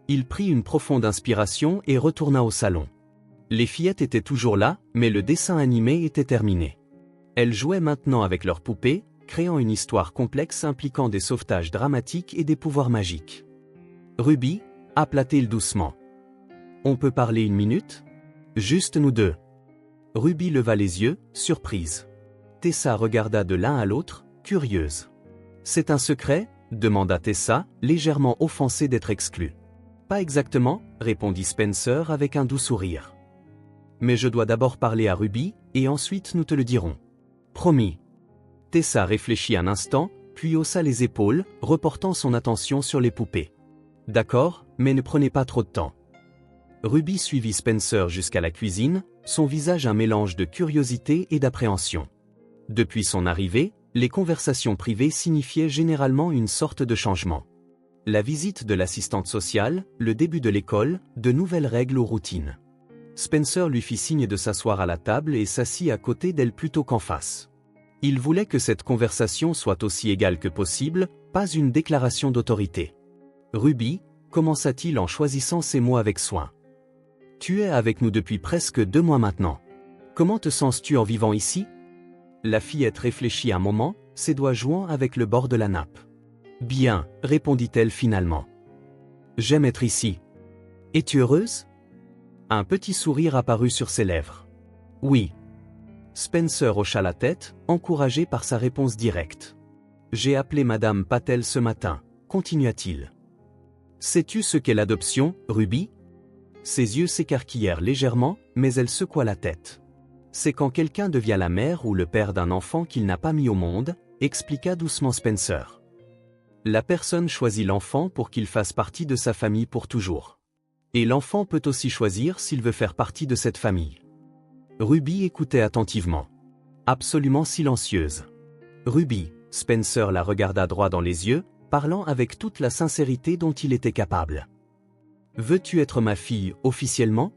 Il prit une profonde inspiration et retourna au salon. Les fillettes étaient toujours là, mais le dessin animé était terminé. Elles jouaient maintenant avec leurs poupées, créant une histoire complexe impliquant des sauvetages dramatiques et des pouvoirs magiques. « Ruby » appela-t-il doucement. « On peut parler une minute ? Juste nous deux. » Ruby leva les yeux, surprise. Tessa regarda de l'un à l'autre, curieuse. « C'est un secret ?» demanda Tessa, légèrement offensée d'être exclue. « Pas exactement » répondit Spencer avec un doux sourire. « Mais je dois d'abord parler à Ruby, et ensuite nous te le dirons. » Promis. Tessa réfléchit un instant, puis haussa les épaules, reportant son attention sur les poupées. « D'accord, mais ne prenez pas trop de temps. » Ruby suivit Spencer jusqu'à la cuisine, son visage un mélange de curiosité et d'appréhension. Depuis son arrivée, les conversations privées signifiaient généralement une sorte de changement. La visite de l'assistante sociale, le début de l'école, de nouvelles règles ou routines. Spencer lui fit signe de s'asseoir à la table et s'assit à côté d'elle plutôt qu'en face. Il voulait que cette conversation soit aussi égale que possible, pas une déclaration d'autorité. Ruby, commença-t-il en choisissant ses mots avec soin. Tu es avec nous depuis presque 2 mois maintenant. Comment te sens-tu en vivant ici? La fillette réfléchit un moment, ses doigts jouant avec le bord de la nappe. Bien, répondit-elle finalement. J'aime être ici. Es-tu heureuse? Un petit sourire apparut sur ses lèvres. Oui. Spencer hocha la tête, encouragé par sa réponse directe. J'ai appelé Madame Patel ce matin, continua-t-il. Sais-tu ce qu'est l'adoption, Ruby? Ses yeux s'écarquillèrent légèrement, mais elle secoua la tête. C'est quand quelqu'un devient la mère ou le père d'un enfant qu'il n'a pas mis au monde, expliqua doucement Spencer. La personne choisit l'enfant pour qu'il fasse partie de sa famille pour toujours. Et l'enfant peut aussi choisir s'il veut faire partie de cette famille. Ruby écoutait attentivement. Absolument silencieuse. Ruby, Spencer la regarda droit dans les yeux, parlant avec toute la sincérité dont il était capable. Veux-tu être ma fille officiellement?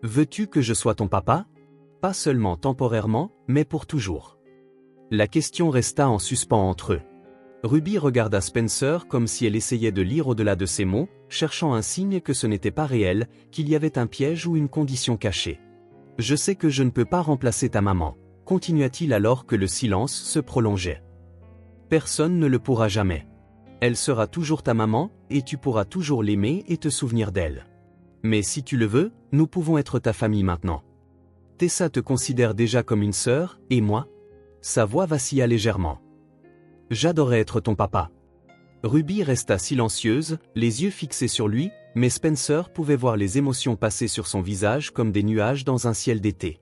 Veux-tu que je sois ton papa? Pas seulement temporairement, mais pour toujours. La question resta en suspens entre eux. Ruby regarda Spencer comme si elle essayait de lire au-delà de ses mots, cherchant un signe que ce n'était pas réel, qu'il y avait un piège ou une condition cachée. Je sais que je ne peux pas remplacer ta maman, continua-t-il alors que le silence se prolongeait. Personne ne le pourra jamais. Elle sera toujours ta maman, et tu pourras toujours l'aimer et te souvenir d'elle. Mais si tu le veux, nous pouvons être ta famille maintenant. Tessa te considère déjà comme une sœur, et moi? Sa voix vacilla légèrement. J'adorais être ton papa. Ruby resta silencieuse, les yeux fixés sur lui, mais Spencer pouvait voir les émotions passer sur son visage comme des nuages dans un ciel d'été.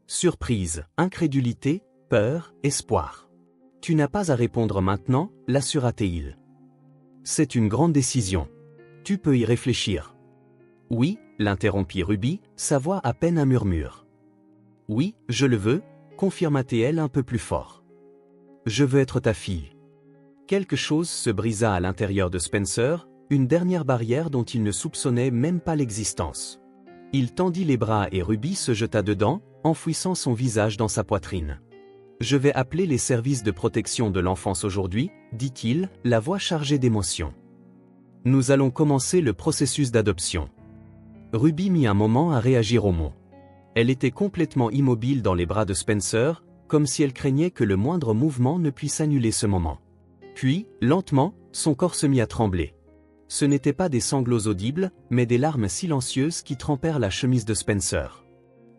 Surprise, incrédulité, peur, espoir. Tu n'as pas à répondre maintenant, l'assura-t-il. C'est une grande décision. Tu peux y réfléchir. Oui, l'interrompit Ruby, sa voix à peine un murmure. Oui, je le veux, confirma-t-elle un peu plus fort. Je veux être ta fille. Quelque chose se brisa à l'intérieur de Spencer, une dernière barrière dont il ne soupçonnait même pas l'existence. Il tendit les bras et Ruby se jeta dedans, enfouissant son visage dans sa poitrine. Je vais appeler les services de protection de l'enfance aujourd'hui, dit-il, la voix chargée d'émotion. Nous allons commencer le processus d'adoption. Ruby mit un moment à réagir aux mots. Elle était complètement immobile dans les bras de Spencer, comme si elle craignait que le moindre mouvement ne puisse annuler ce moment. Puis, lentement, son corps se mit à trembler. Ce n'étaient pas des sanglots audibles, mais des larmes silencieuses qui trempèrent la chemise de Spencer.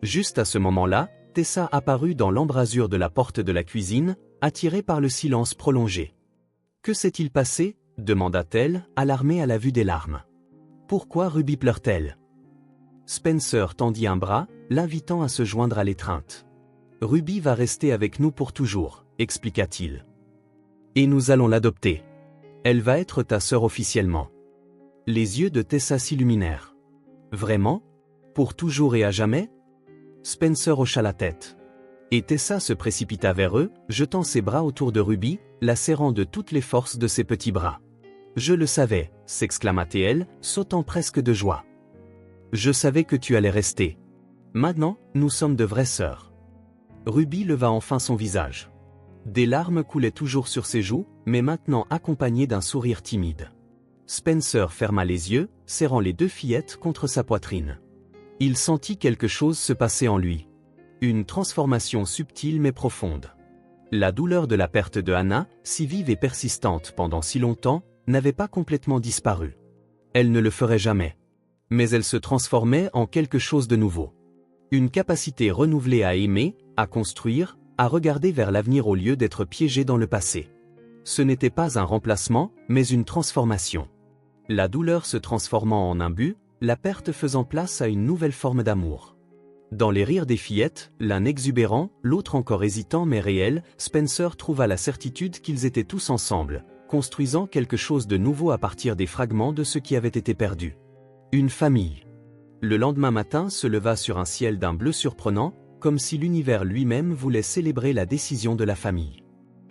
Juste à ce moment-là, Tessa apparut dans l'embrasure de la porte de la cuisine, attirée par le silence prolongé. « Que s'est-il passé ?» demanda-t-elle, alarmée à la vue des larmes. « Pourquoi Ruby pleure-t-elle » Spencer tendit un bras, l'invitant à se joindre à l'étreinte. « Ruby va rester avec nous pour toujours, » expliqua-t-il. « Et nous allons l'adopter. Elle va être ta sœur officiellement. » Les yeux de Tessa s'illuminèrent. « Vraiment? Pour toujours et à jamais ?» Spencer hocha la tête. Et Tessa se précipita vers eux, jetant ses bras autour de Ruby, la serrant de toutes les forces de ses petits bras. « Je le savais, » s'exclama-t-elle, sautant presque de joie. « Je savais que tu allais rester. Maintenant, nous sommes de vraies sœurs. » Ruby leva enfin son visage. Des larmes coulaient toujours sur ses joues, mais maintenant accompagnées d'un sourire timide. Spencer ferma les yeux, serrant les 2 fillettes contre sa poitrine. Il sentit quelque chose se passer en lui. Une transformation subtile mais profonde. La douleur de la perte de Hannah, si vive et persistante pendant si longtemps, n'avait pas complètement disparu. Elle ne le ferait jamais. Mais elle se transformait en quelque chose de nouveau. Une capacité renouvelée à aimer, à construire, à regarder vers l'avenir au lieu d'être piégé dans le passé. Ce n'était pas un remplacement, mais une transformation. La douleur se transformant en un but, la perte faisant place à une nouvelle forme d'amour. Dans les rires des fillettes, l'un exubérant, l'autre encore hésitant mais réel, Spencer trouva la certitude qu'ils étaient tous ensemble, construisant quelque chose de nouveau à partir des fragments de ce qui avait été perdu. Une famille. Le lendemain matin se leva sur un ciel d'un bleu surprenant, comme si l'univers lui-même voulait célébrer la décision de la famille.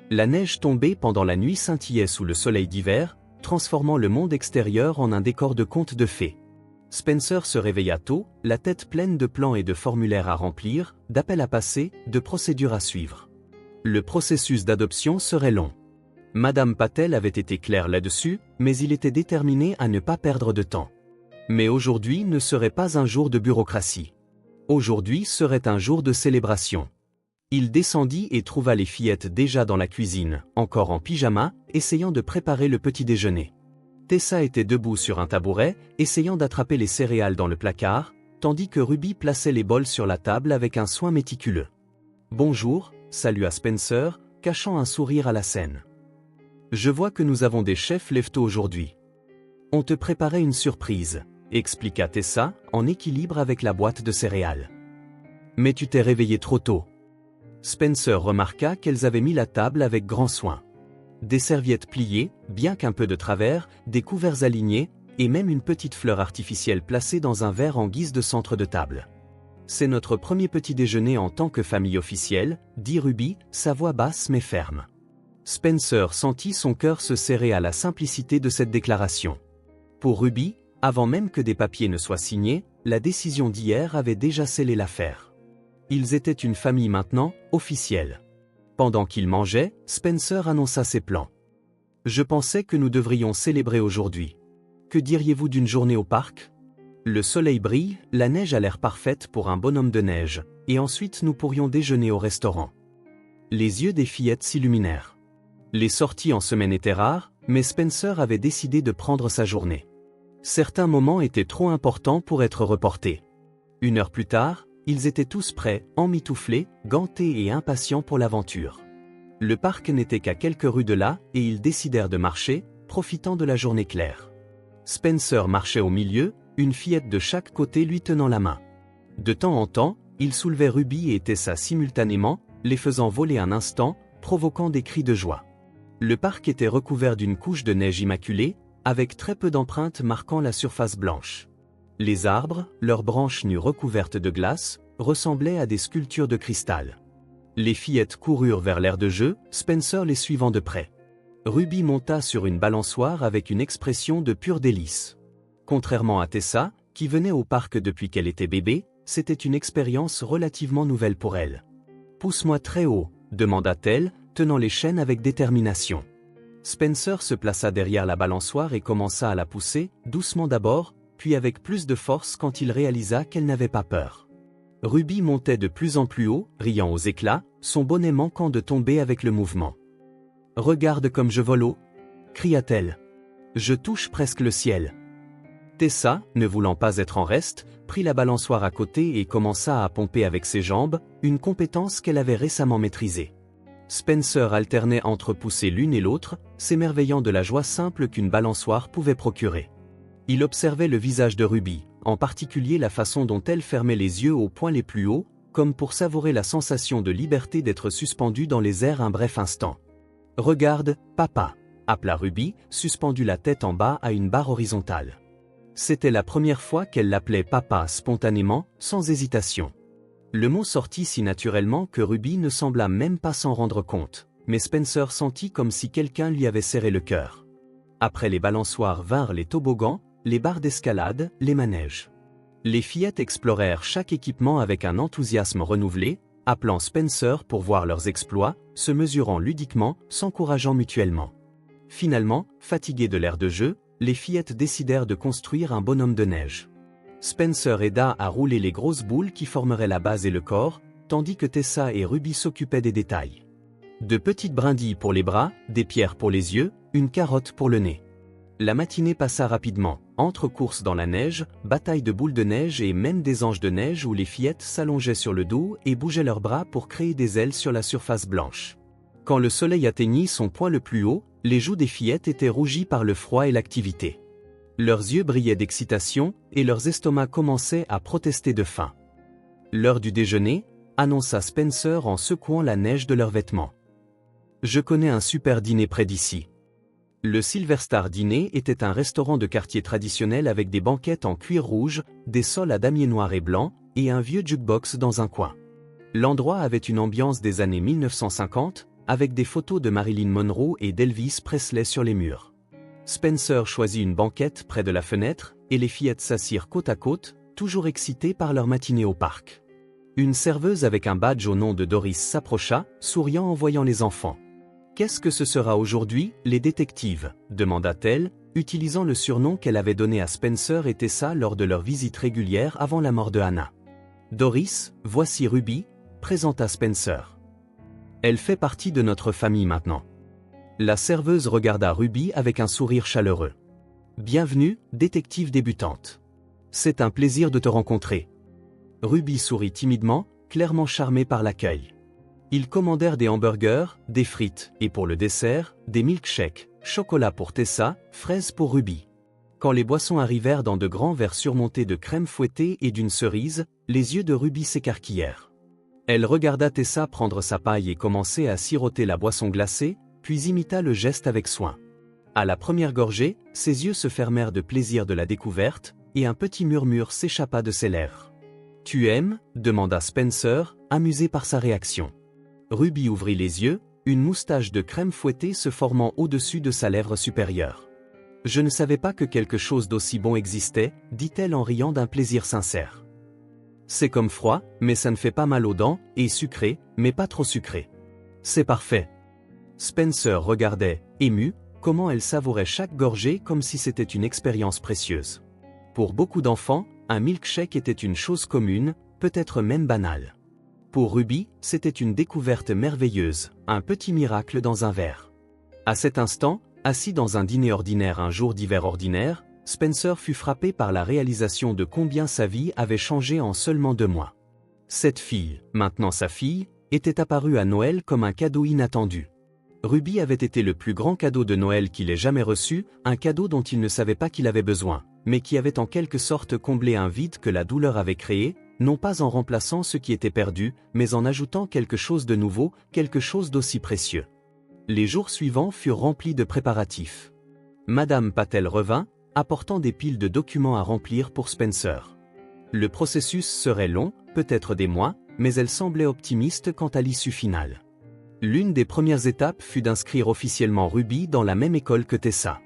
La neige tombée pendant la nuit scintillait sous le soleil d'hiver, transformant le monde extérieur en un décor de contes de fées. Spencer se réveilla tôt, la tête pleine de plans et de formulaires à remplir, d'appels à passer, de procédures à suivre. Le processus d'adoption serait long. Madame Patel avait été claire là-dessus, mais il était déterminé à ne pas perdre de temps. Mais aujourd'hui ne serait pas un jour de bureaucratie. Aujourd'hui serait un jour de célébration. Il descendit et trouva les fillettes déjà dans la cuisine, encore en pyjama, essayant de préparer le petit déjeuner. Tessa était debout sur un tabouret, essayant d'attraper les céréales dans le placard, tandis que Ruby plaçait les bols sur la table avec un soin méticuleux. « Bonjour », salua Spencer, cachant un sourire à la scène. « Je vois que nous avons des chefs leftos aujourd'hui. »« On te préparait une surprise », expliqua Tessa, en équilibre avec la boîte de céréales. « Mais tu t'es réveillé trop tôt. » Spencer remarqua qu'elles avaient mis la table avec grand soin. Des serviettes pliées, bien qu'un peu de travers, des couverts alignés, et même une petite fleur artificielle placée dans un verre en guise de centre de table. « C'est notre premier petit déjeuner en tant que famille officielle, » dit Ruby, sa voix basse mais ferme. Spencer sentit son cœur se serrer à la simplicité de cette déclaration. Pour Ruby, avant même que des papiers ne soient signés, la décision d'hier avait déjà scellé l'affaire. Ils étaient une famille maintenant, officielle. Pendant qu'ils mangeaient, Spencer annonça ses plans. « Je pensais que nous devrions célébrer aujourd'hui. Que diriez-vous d'une journée au parc ? Le soleil brille, la neige a l'air parfaite pour un bonhomme de neige, et ensuite nous pourrions déjeuner au restaurant. » Les yeux des fillettes s'illuminèrent. Les sorties en semaine étaient rares, mais Spencer avait décidé de prendre sa journée. Certains moments étaient trop importants pour être reportés. 1 heure plus tard, ils étaient tous prêts, emmitouflés, gantés et impatients pour l'aventure. Le parc n'était qu'à quelques rues de là, et ils décidèrent de marcher, profitant de la journée claire. Spencer marchait au milieu, une fillette de chaque côté lui tenant la main. De temps en temps, il soulevait Ruby et Tessa simultanément, les faisant voler un instant, provoquant des cris de joie. Le parc était recouvert d'une couche de neige immaculée, avec très peu d'empreintes marquant la surface blanche. Les arbres, leurs branches nues recouvertes de glace, ressemblaient à des sculptures de cristal. Les fillettes coururent vers l'aire de jeu, Spencer les suivant de près. Ruby monta sur une balançoire avec une expression de pure délice. Contrairement à Tessa, qui venait au parc depuis qu'elle était bébé, c'était une expérience relativement nouvelle pour elle. « Pousse-moi très haut », demanda-t-elle, tenant les chaînes avec détermination. Spencer se plaça derrière la balançoire et commença à la pousser, doucement d'abord, puis avec plus de force quand il réalisa qu'elle n'avait pas peur. Ruby montait de plus en plus haut, riant aux éclats, son bonnet manquant de tomber avec le mouvement. « Regarde comme je vole haut !» cria-t-elle. « Je touche presque le ciel. » Tessa, ne voulant pas être en reste, prit la balançoire à côté et commença à pomper avec ses jambes, une compétence qu'elle avait récemment maîtrisée. Spencer alternait entre pousser l'une et l'autre, s'émerveillant de la joie simple qu'une balançoire pouvait procurer. Il observait le visage de Ruby, en particulier la façon dont elle fermait les yeux aux points les plus hauts, comme pour savourer la sensation de liberté d'être suspendue dans les airs un bref instant. « Regarde, papa !» appela Ruby, suspendue la tête en bas à une barre horizontale. C'était la première fois qu'elle l'appelait papa spontanément, sans hésitation. Le mot sortit si naturellement que Ruby ne sembla même pas s'en rendre compte, mais Spencer sentit comme si quelqu'un lui avait serré le cœur. Après les balançoires vinrent les toboggans, les barres d'escalade, les manèges. Les fillettes explorèrent chaque équipement avec un enthousiasme renouvelé, appelant Spencer pour voir leurs exploits, se mesurant ludiquement, s'encourageant mutuellement. Finalement, fatiguées de l'air de jeu, les fillettes décidèrent de construire un bonhomme de neige. Spencer aida à rouler les grosses boules qui formeraient la base et le corps, tandis que Tessa et Ruby s'occupaient des détails. De petites brindilles pour les bras, des pierres pour les yeux, une carotte pour le nez. La matinée passa rapidement, entre courses dans la neige, batailles de boules de neige et même des anges de neige où les fillettes s'allongeaient sur le dos et bougeaient leurs bras pour créer des ailes sur la surface blanche. Quand le soleil atteignit son point le plus haut, les joues des fillettes étaient rougies par le froid et l'activité. Leurs yeux brillaient d'excitation, et leurs estomacs commençaient à protester de faim. « L'heure du déjeuner » annonça Spencer en secouant la neige de leurs vêtements. « Je connais un super dîner près d'ici. » Le Silver Star Dîner était un restaurant de quartier traditionnel avec des banquettes en cuir rouge, des sols à damier noir et blanc, et un vieux jukebox dans un coin. L'endroit avait une ambiance des années 1950, avec des photos de Marilyn Monroe et d'Elvis Presley sur les murs. Spencer choisit une banquette près de la fenêtre, et les fillettes s'assirent côte à côte, toujours excitées par leur matinée au parc. Une serveuse avec un badge au nom de Doris s'approcha, souriant en voyant les enfants. « Qu'est-ce que ce sera aujourd'hui, les détectives » demanda-t-elle, utilisant le surnom qu'elle avait donné à Spencer et Tessa lors de leur visite régulière avant la mort de Hannah. « Doris, voici Ruby » présenta Spencer. « Elle fait partie de notre famille maintenant. » La serveuse regarda Ruby avec un sourire chaleureux. « Bienvenue, détective débutante. C'est un plaisir de te rencontrer. » Ruby sourit timidement, clairement charmée par l'accueil. Ils commandèrent des hamburgers, des frites, et pour le dessert, des milkshakes, chocolat pour Tessa, fraises pour Ruby. Quand les boissons arrivèrent dans de grands verres surmontés de crème fouettée et d'une cerise, les yeux de Ruby s'écarquillèrent. Elle regarda Tessa prendre sa paille et commencer à siroter la boisson glacée, puis imita le geste avec soin. À la première gorgée, ses yeux se fermèrent de plaisir de la découverte, et un petit murmure s'échappa de ses lèvres. « Tu aimes » demanda Spencer, amusé par sa réaction. Ruby ouvrit les yeux, une moustache de crème fouettée se formant au-dessus de sa lèvre supérieure. « Je ne savais pas que quelque chose d'aussi bon existait, dit-elle en riant d'un plaisir sincère. C'est comme froid, mais ça ne fait pas mal aux dents, et sucré, mais pas trop sucré. C'est parfait. » Spencer regardait, ému, comment elle savourait chaque gorgée comme si c'était une expérience précieuse. Pour beaucoup d'enfants, un milkshake était une chose commune, peut-être même banale. Pour Ruby, c'était une découverte merveilleuse, un petit miracle dans un verre. À cet instant, assis dans un dîner ordinaire un jour d'hiver ordinaire, Spencer fut frappé par la réalisation de combien sa vie avait changé en seulement 2 mois. Cette fille, maintenant sa fille, était apparue à Noël comme un cadeau inattendu. Ruby avait été le plus grand cadeau de Noël qu'il ait jamais reçu, un cadeau dont il ne savait pas qu'il avait besoin, mais qui avait en quelque sorte comblé un vide que la douleur avait créé, non pas en remplaçant ce qui était perdu, mais en ajoutant quelque chose de nouveau, quelque chose d'aussi précieux. Les jours suivants furent remplis de préparatifs. Madame Patel revint, apportant des piles de documents à remplir pour Spencer. Le processus serait long, peut-être des mois, mais elle semblait optimiste quant à l'issue finale. L'une des premières étapes fut d'inscrire officiellement Ruby dans la même école que Tessa.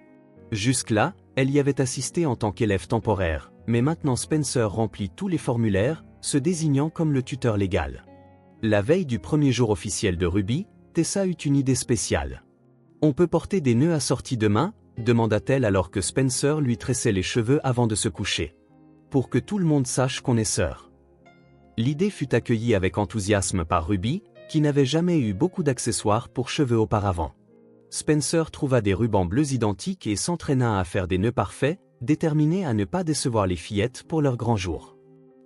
Jusque-là, elle y avait assisté en tant qu'élève temporaire, mais maintenant Spencer remplit tous les formulaires, se désignant comme le tuteur légal. La veille du premier jour officiel de Ruby, Tessa eut une idée spéciale. « On peut porter des nœuds assortis demain ?» demanda-t-elle alors que Spencer lui tressait les cheveux avant de se coucher. « Pour que tout le monde sache qu'on est sœurs. » L'idée fut accueillie avec enthousiasme par Ruby, qui n'avait jamais eu beaucoup d'accessoires pour cheveux auparavant. Spencer trouva des rubans bleus identiques et s'entraîna à faire des nœuds parfaits, déterminé à ne pas décevoir les fillettes pour leur grand jour.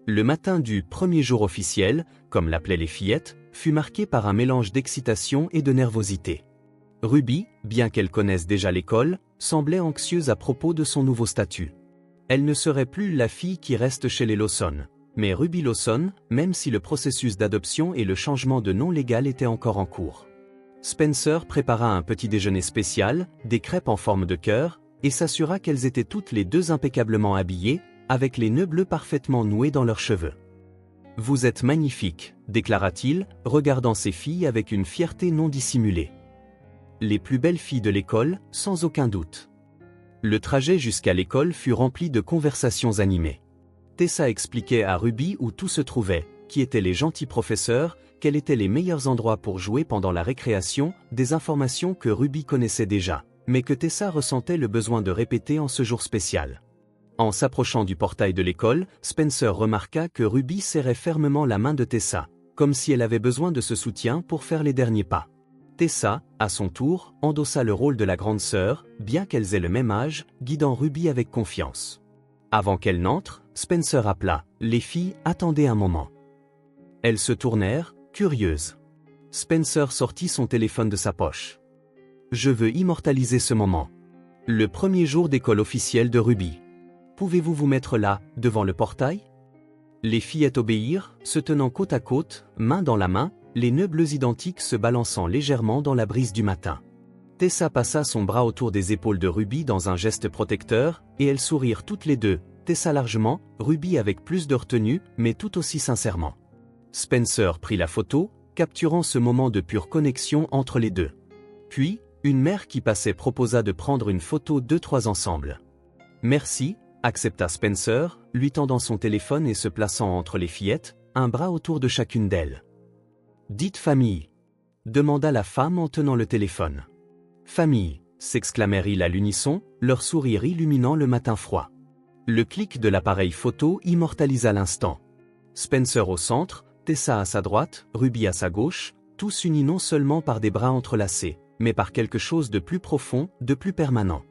Le matin du premier jour officiel, comme l'appelaient les fillettes, fut marqué par un mélange d'excitation et de nervosité. Ruby, bien qu'elle connaisse déjà l'école, semblait anxieuse à propos de son nouveau statut. Elle ne serait plus la fille qui reste chez les Lawson, mais Ruby Lawson, même si le processus d'adoption et le changement de nom légal étaient encore en cours. Spencer prépara un petit déjeuner spécial, des crêpes en forme de cœur, et s'assura qu'elles étaient toutes les deux impeccablement habillées, avec les nœuds bleus parfaitement noués dans leurs cheveux. « Vous êtes magnifiques », déclara-t-il, regardant ses filles avec une fierté non dissimulée. Les plus belles filles de l'école, sans aucun doute. Le trajet jusqu'à l'école fut rempli de conversations animées. Tessa expliquait à Ruby où tout se trouvait, qui étaient les gentils professeurs, quels étaient les meilleurs endroits pour jouer pendant la récréation, des informations que Ruby connaissait déjà, mais que Tessa ressentait le besoin de répéter en ce jour spécial. En s'approchant du portail de l'école, Spencer remarqua que Ruby serrait fermement la main de Tessa, comme si elle avait besoin de ce soutien pour faire les derniers pas. Tessa, à son tour, endossa le rôle de la grande sœur, bien qu'elles aient le même âge, guidant Ruby avec confiance. Avant qu'elle n'entre, Spencer appela « Les filles, attendez un moment ». Elles se tournèrent, curieuses. Spencer sortit son téléphone de sa poche. « Je veux immortaliser ce moment. Le premier jour d'école officielle de Ruby. Pouvez-vous vous mettre là, devant le portail ?» Les fillettes obéirent, se tenant côte à côte, main dans la main, les nœuds bleus identiques se balançant légèrement dans la brise du matin. Tessa passa son bras autour des épaules de Ruby dans un geste protecteur, et elles sourirent toutes les deux, Tessa largement, Ruby avec plus de retenue, mais tout aussi sincèrement. Spencer prit la photo, capturant ce moment de pure connexion entre les deux. Puis, une mère qui passait proposa de prendre une photo d'eux trois ensemble. « Merci », accepta Spencer, lui tendant son téléphone et se plaçant entre les fillettes, un bras autour de chacune d'elles. « Dites famille » demanda la femme en tenant le téléphone. « Famille » s'exclamèrent-ils à l'unisson, leur sourire illuminant le matin froid. Le clic de l'appareil photo immortalisa l'instant. Spencer au centre, Tessa à sa droite, Ruby à sa gauche, tous unis non seulement par des bras entrelacés, mais par quelque chose de plus profond, de plus permanent.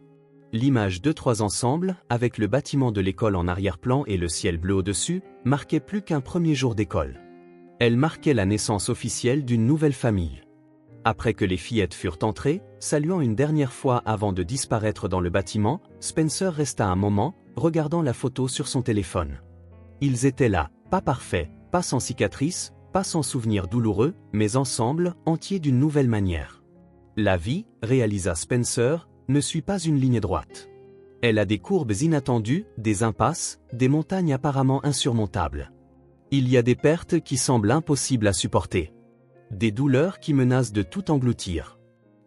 L'image d'eux trois ensemble, avec le bâtiment de l'école en arrière-plan et le ciel bleu au-dessus, marquait plus qu'un premier jour d'école. Elle marquait la naissance officielle d'une nouvelle famille. Après que les fillettes furent entrées, saluant une dernière fois avant de disparaître dans le bâtiment, Spencer resta un moment, regardant la photo sur son téléphone. Ils étaient là, pas parfaits, pas sans cicatrices, pas sans souvenirs douloureux, mais ensemble, entiers d'une nouvelle manière. La vie, réalisa Spencer, ne suit pas une ligne droite. Elle a des courbes inattendues, des impasses, des montagnes apparemment insurmontables. Il y a des pertes qui semblent impossibles à supporter. Des douleurs qui menacent de tout engloutir.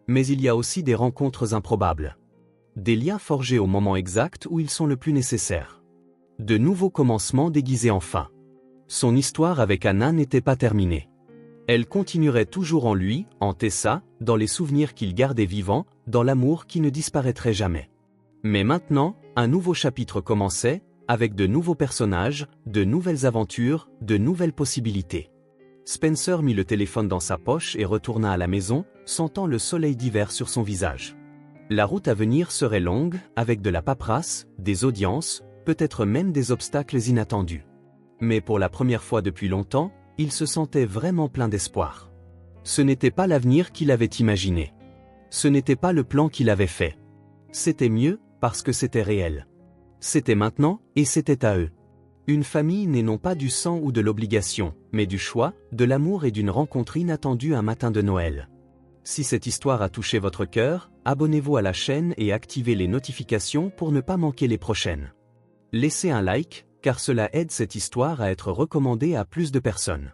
Mais il y a aussi des rencontres improbables. Des liens forgés au moment exact où ils sont le plus nécessaires. De nouveaux commencements déguisés enfin. Son histoire avec Anna n'était pas terminée. Elle continuerait toujours en lui, en Tessa, dans les souvenirs qu'il gardait vivants, dans l'amour qui ne disparaîtrait jamais. Mais maintenant, un nouveau chapitre commençait, avec de nouveaux personnages, de nouvelles aventures, de nouvelles possibilités. Spencer mit le téléphone dans sa poche et retourna à la maison, sentant le soleil d'hiver sur son visage. La route à venir serait longue, avec de la paperasse, des audiences, peut-être même des obstacles inattendus. Mais pour la première fois depuis longtemps, il se sentait vraiment plein d'espoir. Ce n'était pas l'avenir qu'il avait imaginé. Ce n'était pas le plan qu'il avait fait. C'était mieux, parce que c'était réel. C'était maintenant, et c'était à eux. Une famille n'est non pas du sang ou de l'obligation, mais du choix, de l'amour et d'une rencontre inattendue un matin de Noël. Si cette histoire a touché votre cœur, abonnez-vous à la chaîne et activez les notifications pour ne pas manquer les prochaines. Laissez un like, car cela aide cette histoire à être recommandée à plus de personnes.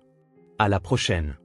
À la prochaine.